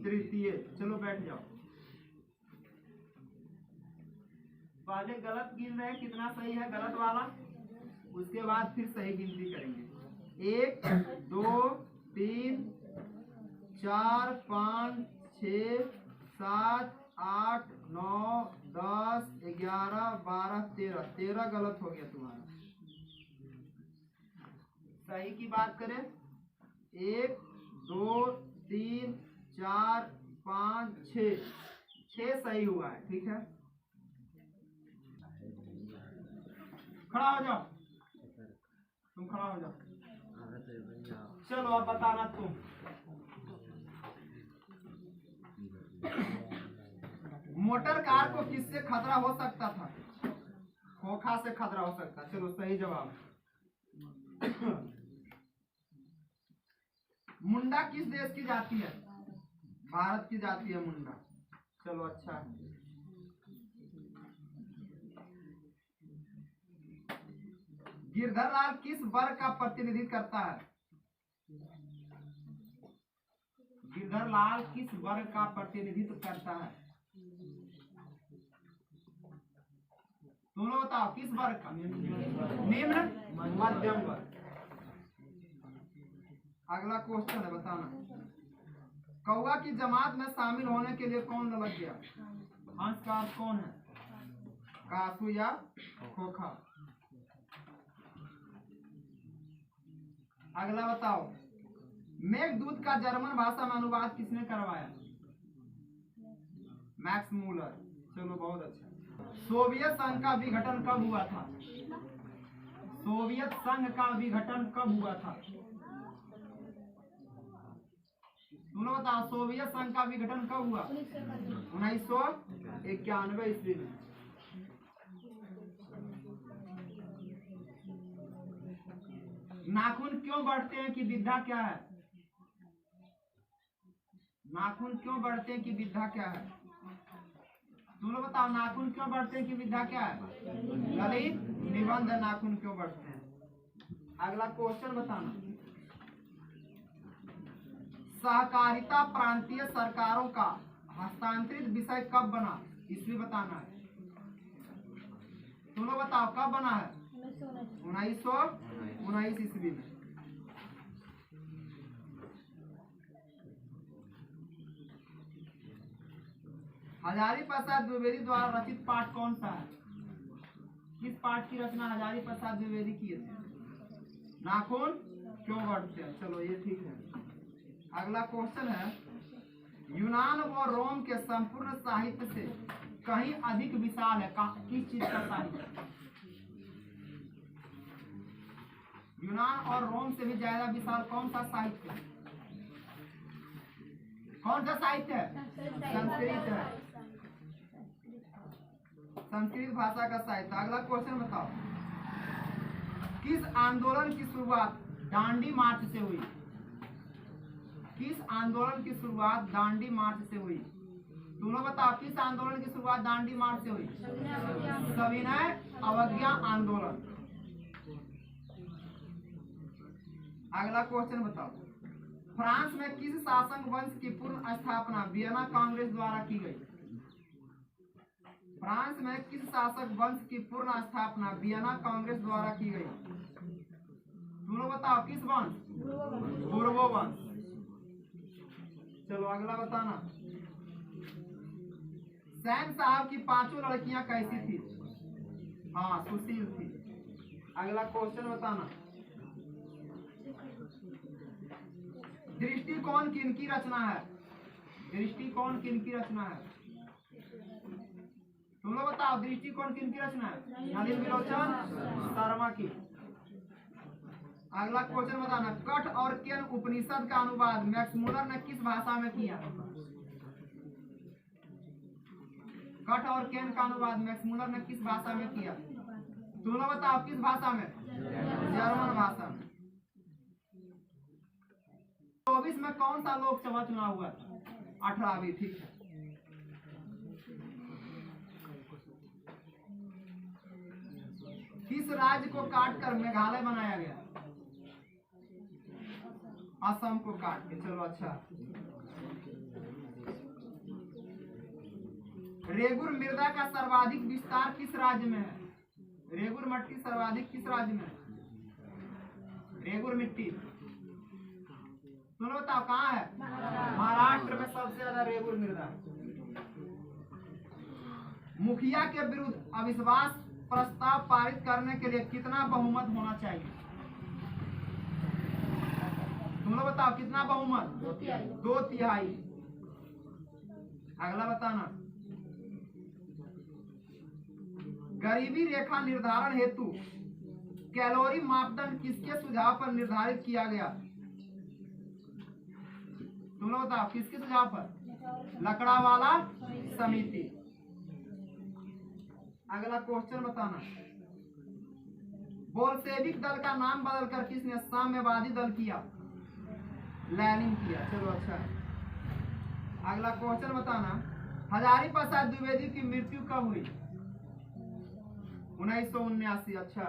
तृतीय। चलो बैठ जाओ। पहले गलत गिन रहे हैं, कितना सही है गलत वाला, उसके बाद फिर सही गिनती करेंगे। 1 2 3 4 5 6 7 8 9 10 11 12 13। 13 गलत हो गया तुम्हारा। सही की बात करें, 1 2 3 4 5 6 सही हुआ है। ठीक है, खड़ा हो जाओ। तुम खड़ा हो जाओ। चलो अब बताना तुम। मोटर कार को किससे खतरा हो सकता था? खोखा से खतरा हो सकता। चलो सही जवाब। मुंडा किस देश की जाति है? भारत की जाति है मुंडा। चलो अच्छा है। गिरधर लाल किस वर्ग का प्रतिनिधित्व करता है? गिरधर लाल किस वर्ग का प्रतिनिधित्व करता है? तुम लोग बताओ, किस वर्ग का? निम्न मध्यम वर्ग। अगला क्वेश्चन है, बताना। कौवा की जमात में शामिल होने के लिए कौन ललक गया? हंस का अर्थ कौन है? कासू या खोखा। अगला बताओ, मेघदूत का जर्मन भाषा में अनुवाद किसने करवाया? Max Muller. चलो बहुत अच्छा। सोवियत संघ का विघटन कब हुआ था? सोवियत संघ का विघटन कब हुआ था? तुम लोग बताओ, सोवियत संघ का विघटन कब हुआ? 1991 ईस्वी में। नाखून क्यों बढ़ते हैं कि विद्या क्या है? नाखून क्यों बढ़ते हैं कि विद्या क्या है? तुम लोग बताओ, नाखून क्यों बढ़ते हैं कि विद्या क्या है? ललित निबंध नाखून क्यों बढ़ते हैं? अगला क्वेश्चन बताना। सहकारिता प्रांतीय सरकारों का हस्तांतरित विषय कब बना? ईस्वी बताना है। तुम लोग बताओ कब बना है? 1919 ईस्वी में। हजारी प्रसाद द्विवेदी द्वारा रचित पाठ कौन सा है? किस पाठ की रचना हजारी प्रसाद द्विवेदी किए थे? नाखून क्यों बढ़ते हैं। चलो ये ठीक है। अगला क्वेश्चन है, यूनान व रोम के संपूर्ण साहित्य से कहीं अधिक विशाल है किस चीज का साहित्य? यूनान और रोम से भी ज्यादा विशाल कौन सा साहित्य है? कौन सा साहित्य है? संस्कृत है। संस्कृत भाषा का साहित्य। अगला क्वेश्चन बताओ, किस आंदोलन की शुरुआत दांडी मार्च से हुई? किस आंदोलन की शुरुआत दांडी मार्च से हुई? तुम लोग बताओ, किस आंदोलन की शुरुआत दांडी मार्च से हुई? सविनय अवज्ञा आंदोलन। अगला क्वेश्चन बताओ, फ्रांस में किस शासक वंश की पूर्ण स्थापना वियना कांग्रेस द्वारा की गई? फ्रांस में किस शासक वंश की पूर्ण स्थापना वियना कांग्रेस द्वारा की गई? तुम लोग बताओ, किस वंश? बूर्बो वंश। चलो अगला बताना, सैन साहब की पांचों लड़कियां कैसी थी? हाँ, सुशील थी। अगला क्वेश्चन बताना, दृष्टिकोण किनकी रचना है? दृष्टिकोण किनकी रचना है? तुम लोग बताओ, दृष्टिकोण किनकी रचना है? नलिन विलोचन शर्मा की। अगला क्वेश्चन बताना, कठ और केन उपनिषद का अनुवाद मैक्स मुलर ने किस भाषा में किया? कठ और केन का अनुवाद मैक्स मुलर ने किस भाषा में किया? तुम लोग बताओ, किस भाषा में? जर्मन भाषा में। 24 में कौन सा लोकसभा चुनाव हुआ था? 18वीं। ठीक है। किस राज्य को काटकर मेघालय बनाया गया? असम को काट के। चलो अच्छा। रेगुर मृदा का सर्वाधिक विस्तार किस राज्य में है? रेगुर मिट्टी सर्वाधिक किस राज्य में है? रेगुर मिट्टी। सुनो बताओ कहाँ है? महाराष्ट्र में सबसे ज्यादा रेगुर मृदा। मुखिया के विरुद्ध अविश्वास प्रस्ताव पारित करने के लिए कितना बहुमत होना चाहिए? तुम लोग बताओ, कितना बहुमत? 2/3। अगला बताना, गरीबी रेखा निर्धारण हेतु कैलोरी मापदंड किसके सुझाव पर निर्धारित किया गया? तुम लोग बताओ, किसके सुझाव पर? लकड़ावाला समिति। अगला क्वेश्चन बताना, बोल्शेविक दल का नाम बदलकर किसने साम्यवादी दल किया? लेनिन किया। चलो अच्छा। अगला क्वेश्चन बताना, हजारी प्रसाद द्विवेदी की मृत्यु कब हुई? 1979। अच्छा।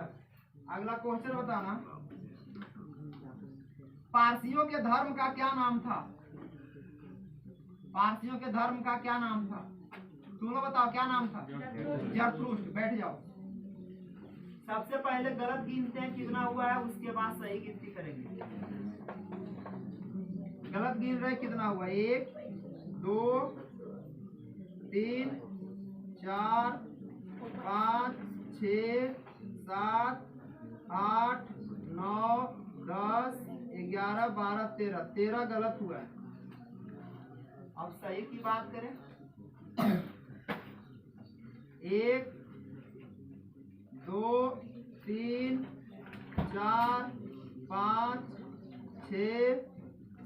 अगला क्वेश्चन बताना, पारसियों के धर्म का क्या नाम था? पारसियों के धर्म का क्या नाम था? तुम लोग बताओ, क्या नाम था? जरथुष्ट्र। बैठ जाओ। सबसे पहले गलत गिनते हैं कितना हुआ है, उसके बाद सही गिनती करेंगे। गलत गिन रहे कितना हुआ? 1 2 3 4 5 6 7 8 9 10 11 12 13। 13 गलत हुआ है। अब सही की बात करें, 1 2 3 4 5 6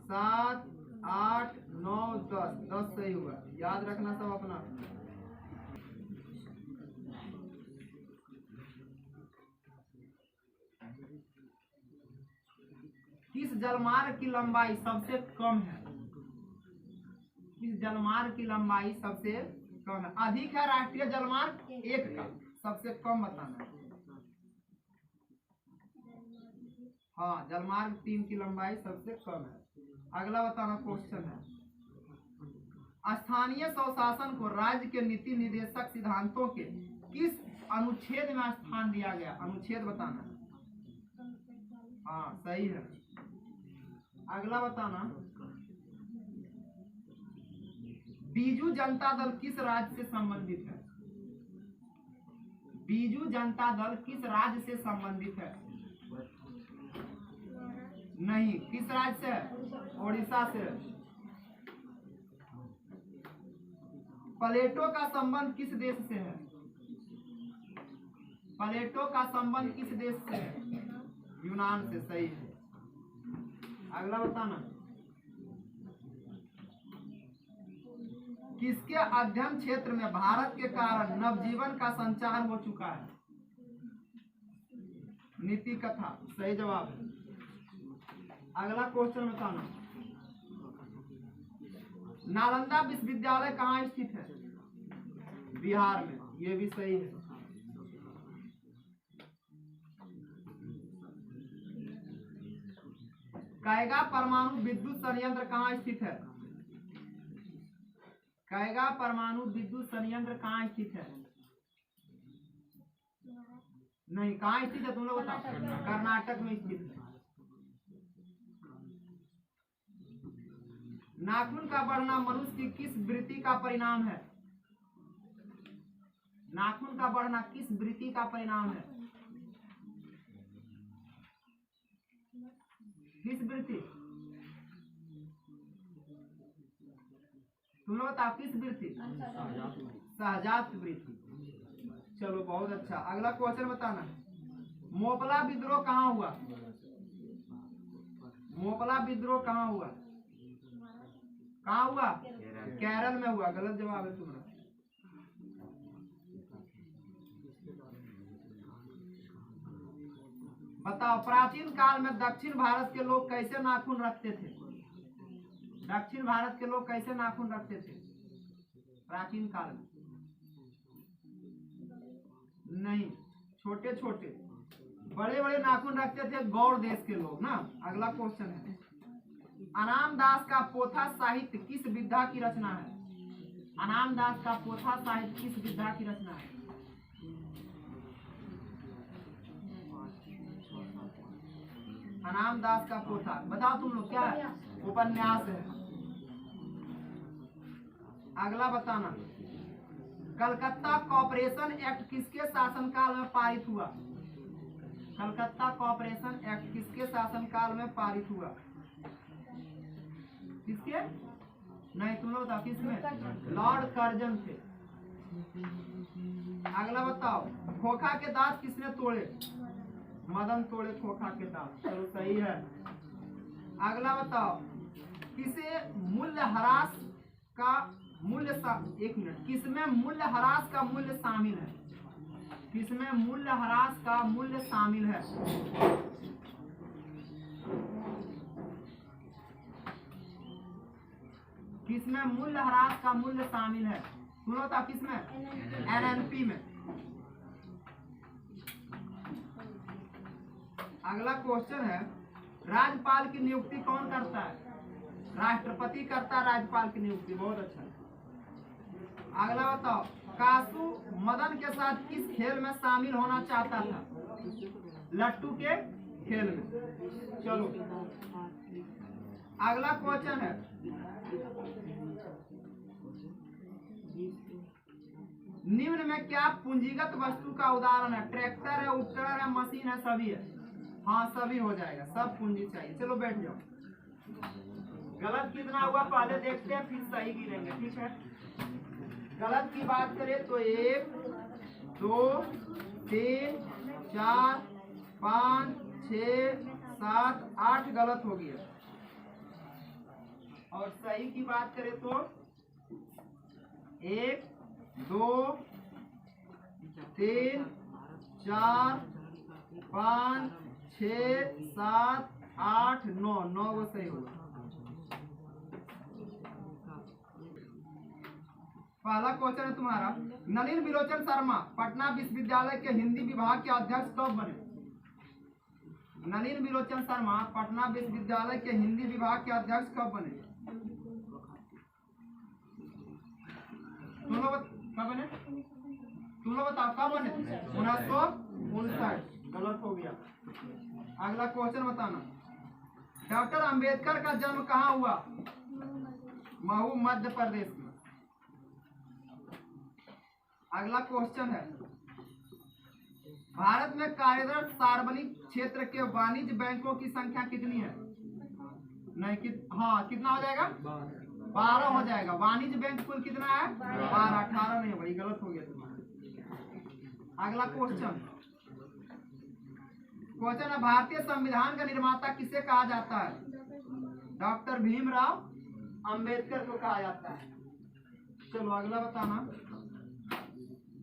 7 8 9 10 10 सही हुआ। याद रखना सब अपना। किस जलमार्ग की लंबाई सबसे कम है? किस जलमार्ग की लंबाई सबसे कम है? अधिक है राष्ट्रीय जलमार्ग 1 का, सबसे कम बताना है। हाँ, जलमार्ग 3 की लंबाई सबसे कम है। अगला बताना क्वेश्चन है, स्थानीय स्वशासन को राज्य के नीति निर्देशक सिद्धांतों के किस अनुच्छेद में स्थान दिया गया? अनुच्छेद बताना है। हाँ सही है। अगला बताना, बीजू जनता दल किस राज्य से संबंधित है? बीजू जनता दल किस राज्य से संबंधित है? नहीं, किस राज्य से है? ओडिशा से। प्लेटो का संबंध किस देश से है? प्लेटो का संबंध किस देश से है? यूनान से। सही है। अगला बताना, किसके अध्ययन क्षेत्र में भारत के कारण नवजीवन का संचार हो चुका है? नीति कथा। सही जवाब है। अगला क्वेश्चन बताना, नालंदा विश्वविद्यालय कहाँ स्थित है? बिहार में। ये भी सही है। कैगा परमाणु विद्युत संयंत्र कहाँ स्थित है? कैगा परमाणु विद्युत संयंत्र कहाँ स्थित है? नहीं, कहाँ स्थित है तुम लोग बताओ? कर्नाटक में स्थित है। नाखून का बढ़ना मनुष्य की किस वृत्ति का परिणाम है? नाखून का बढ़ना किस वृत्ति का परिणाम है? किस वृत्ति? तुम लोग बताओ किस वृत्ति? सहजात वृत्ति। चलो बहुत अच्छा। अगला क्वेश्चन बताना, मोपला विद्रोह कहाँ हुआ? मोपला विद्रोह कहाँ हुआ? कहाँ हुआ? केरल में हुआ। गलत जवाब है तुम्हारा। बताओ, प्राचीन काल में दक्षिण भारत के लोग कैसे नाखून रखते थे? दक्षिण भारत के लोग कैसे नाखून रखते थे प्राचीन काल में? नहीं, छोटे छोटे। बड़े बड़े नाखून रखते थे गौड़ देश के लोग ना। अगला क्वेश्चन है, अनाम दास का पोथा साहित्य किस विधा की रचना है? अनाम दास का पोथा साहित्य किस विधा की रचना है? अनाम दास का पोथा बताओ तुम लोग, क्या है? उपन्यास है। अगला बताना, कलकत्ता कॉर्पोरेशन एक्ट किसके शासनकाल में पारित हुआ? कलकत्ता कॉर्पोरेशन एक्ट किसके शासनकाल में पारित हुआ? किसके? नहीं, तुम लोग बताओ किसमें? लॉर्ड कर्जन थे। अगला बताओ, खोखा के दांत किसने तोड़े? मदन तोड़े खोखा के दांत। चलो सही है। अगला बताओ, किसे मूल्यह्रास का मूल्य एक मिनट, किसमें मूल्यह्रास का मूल्य शामिल है? किसमें मूल्यह्रास का मूल्य शामिल है? किसमें मूल्यह्रास का मूल्य शामिल है? तुम लोग बताओ किसमें? एनएनपी में। अगला क्वेश्चन है, राज्यपाल की नियुक्ति कौन करता है? राष्ट्रपति करता है राज्यपाल की नियुक्ति। बहुत अच्छा। अगला बताओ, कासू मदन के साथ किस खेल में शामिल होना चाहता था? लट्टू के खेल में। चलो अगला क्वेश्चन है, निम्न में क्या पूंजीगत वस्तु का उदाहरण है? ट्रैक्टर है, उपकरण है, मशीन है, सभी है। हाँ सभी हो जाएगा, सब पूंजी चाहिए। चलो बैठ जाओ। गलत कितना हुआ पहले देखते हैं, फिर सही गिनेंगे। ठीक है, गलत की बात करें तो 1 2 3 4 5 6 7 8 गलत हो गया। और सही की बात करें तो 1 2 3 4 5 6 7 8 9 9 वो सही होगा। पहला क्वेश्चन है तुम्हारा, नलिन बिलोचन शर्मा पटना विश्वविद्यालय के हिंदी विभाग के अध्यक्ष कब बने? नलिन बिलोचन शर्मा पटना विश्वविद्यालय के हिंदी विभाग के अध्यक्ष कब बने? तुम लोग कब बने? तुम लोग बताओ कब बने? 1959। गलत हो गया। अगला क्वेश्चन बताना, डॉक्टर अंबेडकर का जन्म कहाँ हुआ? महू मध्य प्रदेश में। अगला क्वेश्चन है, भारत में कार्यरत सार्वजनिक क्षेत्र के वाणिज्य बैंकों की संख्या कितनी है? नहीं हाँ कितना हो जाएगा? 12 हो जाएगा। वाणिज्य बैंक कुल कितना है? 12। 18 नहीं भाई, गलत हो गया तुम्हारा। अगला क्वेश्चन है, भारतीय संविधान का निर्माता किसे कहा जाता है? डॉक्टर भीमराव अंबेडकर को कहा जाता है। चलो अगला बताना,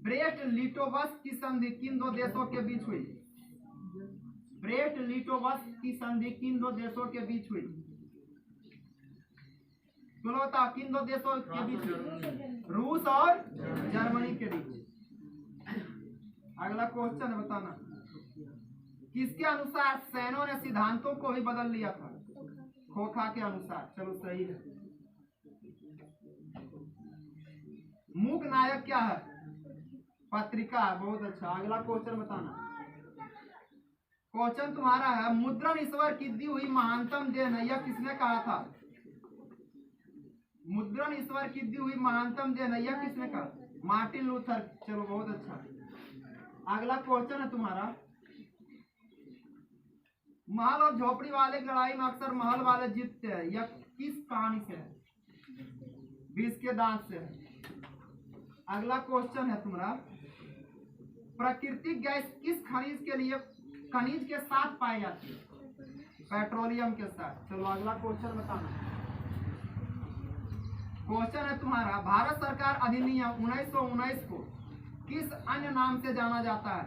ब्रेस्ट लिटोवस्क की संधि किन दो देशों के बीच हुई? ब्रेस्ट लिटोवस्क की संधि किन दो देशों के बीच हुई? चलो बताओ किन दो देशों के बीच हुई? रूस और जर्मनी के बीच। अगला क्वेश्चन है बताना, किसके अनुसार सैनों ने सिद्धांतों को ही बदल लिया था? खोखा के अनुसार। चलो सही है। मूक नायक क्या है? पत्रिका। बहुत अच्छा। अगला क्वेश्चन बताना, क्वेश्चन तुम्हारा है, मुद्रण ईश्वर की दी हुई महानतम देन है, यह किसने कहा था? मुद्रण ईश्वर की दी हुई महानतम देन है, यह किसने कहा? Martin Luther. चलो बहुत अच्छा। अगला क्वेश्चन है तुम्हारा, महल और झोपड़ी वाले की लड़ाई में अक्सर महल वाले जीतते हैं, यह किस कहानी से है? 20 के दांत से है। अगला क्वेश्चन है तुम्हारा, प्राकृतिक गैस किस खनिज के साथ पाई जाती है? पेट्रोलियम के साथ। चलो अगला क्वेश्चन बताना, क्वेश्चन है तुम्हारा, भारत सरकार अधिनियम 1919 को किस अन्य नाम से जाना जाता है?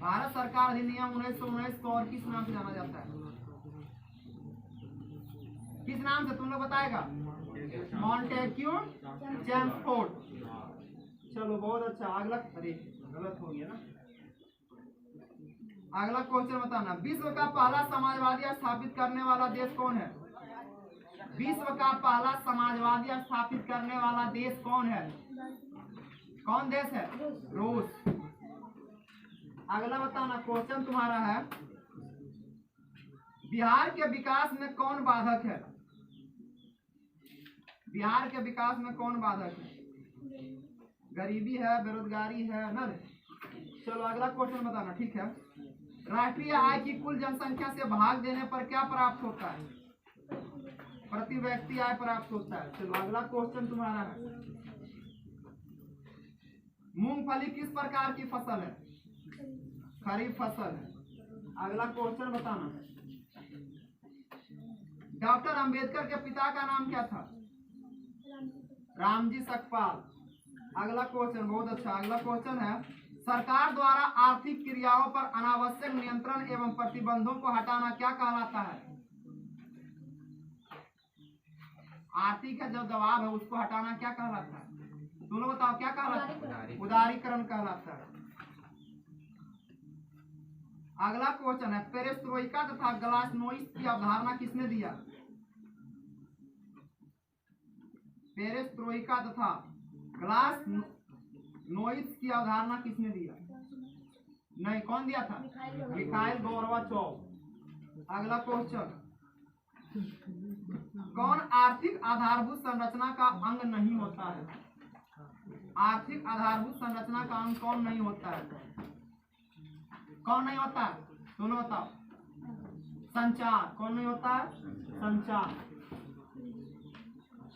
भारत सरकार अधिनियम 1919 को और किस नाम से जाना जाता है? किस नाम से तुम लोग बताएगा? मॉन्टेक्यू चैम्सफोर्ड। चलो बहुत अच्छा। अगला, अरे गलत हो गया ना। अगला क्वेश्चन बताना, विश्व का पहला समाजवादी स्थापित करने वाला देश कौन है? विश्व का पहला समाजवादी स्थापित करने वाला देश कौन है? कौन देश है? रूस। अगला बताना, क्वेश्चन तुम्हारा है, बिहार के विकास में कौन बाधक है? बिहार के विकास में कौन बाधक है? गरीबी है, बेरोजगारी है ना। चलो अगला क्वेश्चन बताना, ठीक है। राष्ट्रीय आय की कुल जनसंख्या से भाग देने पर क्या प्राप्त होता है? प्रति व्यक्ति आय प्राप्त होता है। चलो अगला क्वेश्चन तुम्हारा है, मूंगफली किस प्रकार की फसल है? खरीफ फसल है। अगला क्वेश्चन बताना, डॉक्टर अंबेडकर के पिता का नाम क्या था? रामजी सकपाल। अगला क्वेश्चन बहुत अच्छा। अगला क्वेश्चन है, सरकार द्वारा आर्थिक क्रियाओं पर अनावश्यक नियंत्रण एवं प्रतिबंधों को हटाना क्या कहलाता है? आर्थिक है जो दबाव है उसको हटाना क्या कहलाता है? तुम लोग बताओ क्या कहलाता है? उदारीकरण कहलाता है। अगला क्वेश्चन है, पेरेस्ट्रोइका तथा ग्लासनोइस्ट की अवधारणा किसने दिया? पेरेस्ट्रोइका तथा ग्लासनोइस्ट की अवधारणा किसने दिया? नहीं, कौन दिया था? Mikhail Gorbachev. अगला क्वेश्चन, कौन आर्थिक आधारभूत संरचना का अंग नहीं होता है? आर्थिक आधारभूत संरचना का अंग कौन नहीं होता है? कौन नहीं होता है? दोनों बताओ। संचार। कौन नहीं होता है? संचार।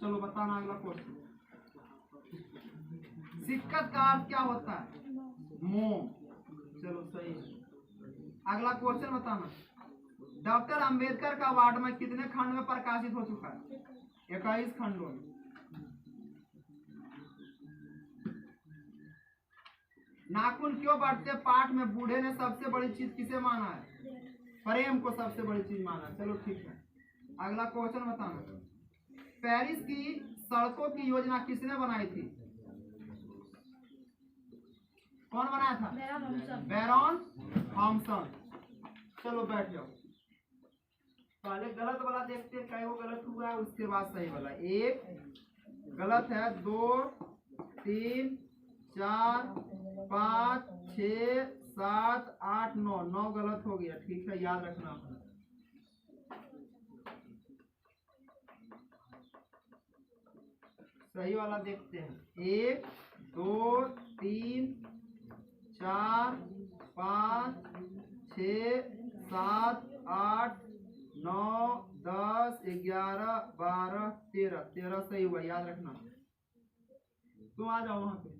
चलो बताना अगला क्वेश्चन, सिक्कत का अर्थ क्या होता है? मोम। चलो सही है। अगला क्वेश्चन बताना, डॉक्टर अंबेडकर का वार्ड में कितने खंड में प्रकाशित हो चुका है? 21 खंडों में। नाखून क्यों बढ़ते पाठ में बूढ़े ने सबसे बड़ी चीज किसे माना है? प्रेम को सबसे बड़ी चीज माना। चलो ठीक है। अगला क्वेश्चन बताना, पेरिस की सड़कों की योजना किसने बनाई थी? कौन बनाया था? बैरन थॉमसन। चलो बैठ जाओ। पहले गलत वाला देखते हैं, क्या वो गलत हुआ है, उसके बाद सही वाला। एक गलत है, 2 3 4 5 6 7 8 9, 9 गलत हो गया। ठीक है, याद रखना। सही वाला देखते हैं। 1 2 3 4 5 6 7 8 9 10 11 12 13, 13 सही हुआ, याद रखना। तुम आ जाओ वहां पे,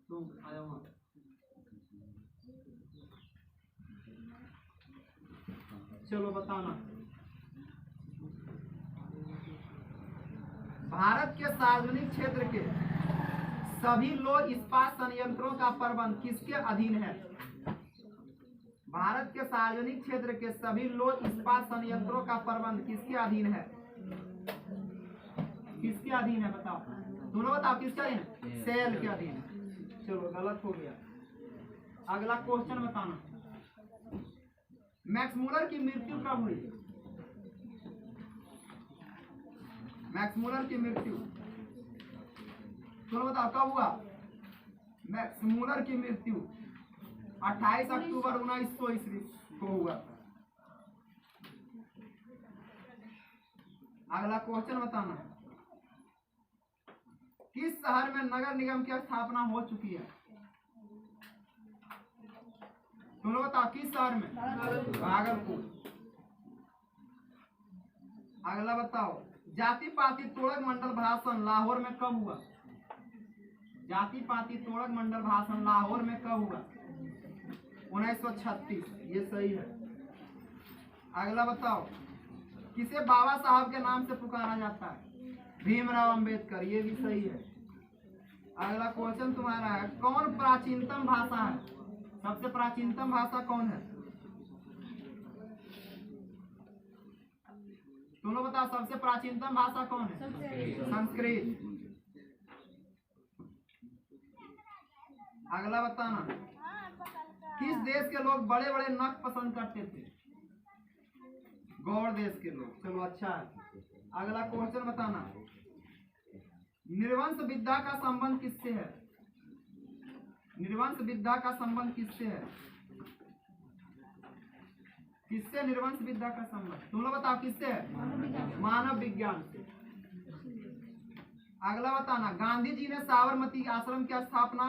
तुम आ जाओ वहां पे। चलो बताना, भारत के सार्वजनिक क्षेत्र के सभी लोह इस्पात संयंत्रों का प्रबंध किसके अधीन है? भारत के सार्वजनिक क्षेत्र के सभी लोह इस्पात संयंत्रों का प्रबंध किसके अधीन है? किसके अधीन है बताओ, दोनों बताओ किसके अधीन है? सेल के अधीन है। चलो गलत हो गया। अगला क्वेश्चन बताना, मैक्स मूलर की मृत्यु कब हुई? मैक्स मूलर की मृत्यु दोनों बताओ कब हुआ? मैक्स मूलर की मृत्यु 28 अक्टूबर 1900 ईस्वी को हुआ। अगला क्वेश्चन बताना, किस शहर में नगर निगम की स्थापना हो चुकी है? तुम लोग बताओ किस शहर में? भागलपुर। अगला बताओ, जाति पाति तोड़क मंडल भाषण लाहौर में कब हुआ? जाति पाति तोड़क मंडल भाषण लाहौर में कब हुआ? 1936, ये सही है। अगला बताओ, किसे बाबा साहब के नाम से पुकारा जाता है? भीमराव अंबेडकर, ये भी सही है। अगला क्वेश्चन तुम्हारा है, कौन प्राचीनतम भाषा है? सबसे प्राचीनतम भाषा कौन है? तुम लोग बताओ सबसे प्राचीनतम भाषा कौन है? संस्कृत। अगला बताना, किस देश के लोग बड़े बड़े नख पसंद करते थे? गौड़ देश के लोग। चलो अच्छा है। अगला क्वेश्चन बताना, निर्वंश विद्या का संबंध किससे है? निर्वंश विद्या का संबंध किससे है? किससे निर्वंश विद्या का संबंध? तुम लोग बताओ किससे है? मानव विज्ञान से। अगला बताना, गांधी जी ने साबरमती आश्रम की स्थापना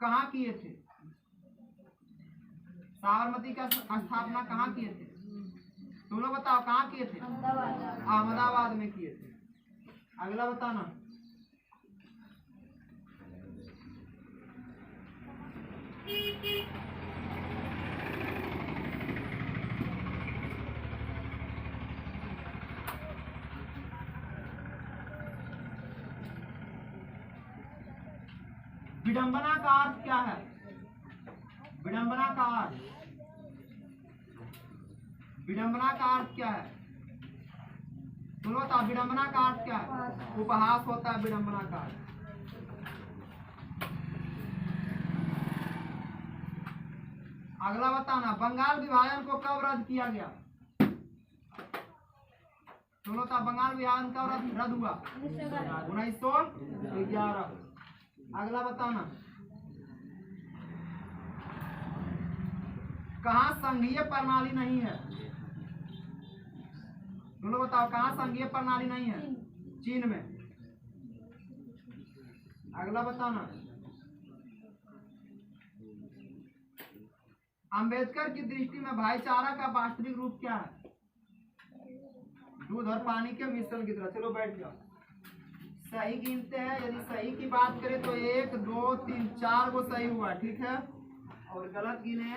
कहाँ किए थे? साबरमती का स्थापना कहाँ किए थे? तुम लोग बताओ कहाँ किए थे? अहमदाबाद में किए थे। अगला बताना, विडंबना का अर्थ क्या है? विडंबना का अर्थ, विडंबना का अर्थ क्या है? तुम बताओ विडंबना का अर्थ क्या है? उपहास होता है विडंबना का अर्थ। अगला बताना, बंगाल विभाजन को कब रद्द किया गया? तुम बताओ बंगाल विभाजन कब रद्द हुआ? 1911। अगला बताना, कहाँ संघीय प्रणाली नहीं है? तुम लोग बताओ कहाँ संघीय प्रणाली नहीं है? चीन में। अगला बताना, अंबेडकर की दृष्टि में भाईचारा का वास्तविक रूप क्या है? दूध और पानी के मिश्रण की तरह। चलो बैठ जाओ। सही गिनते हैं। यदि सही की बात करें तो 1 2 3 4 को सही हुआ, ठीक है। और गलत गिने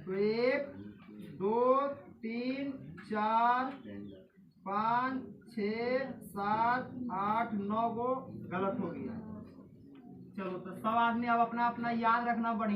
तो 1 2 3 4 5 6 7 8 9 को गलत हो गया। चलो तो सब आदमी अब अपना अपना याद रखना बढ़िया।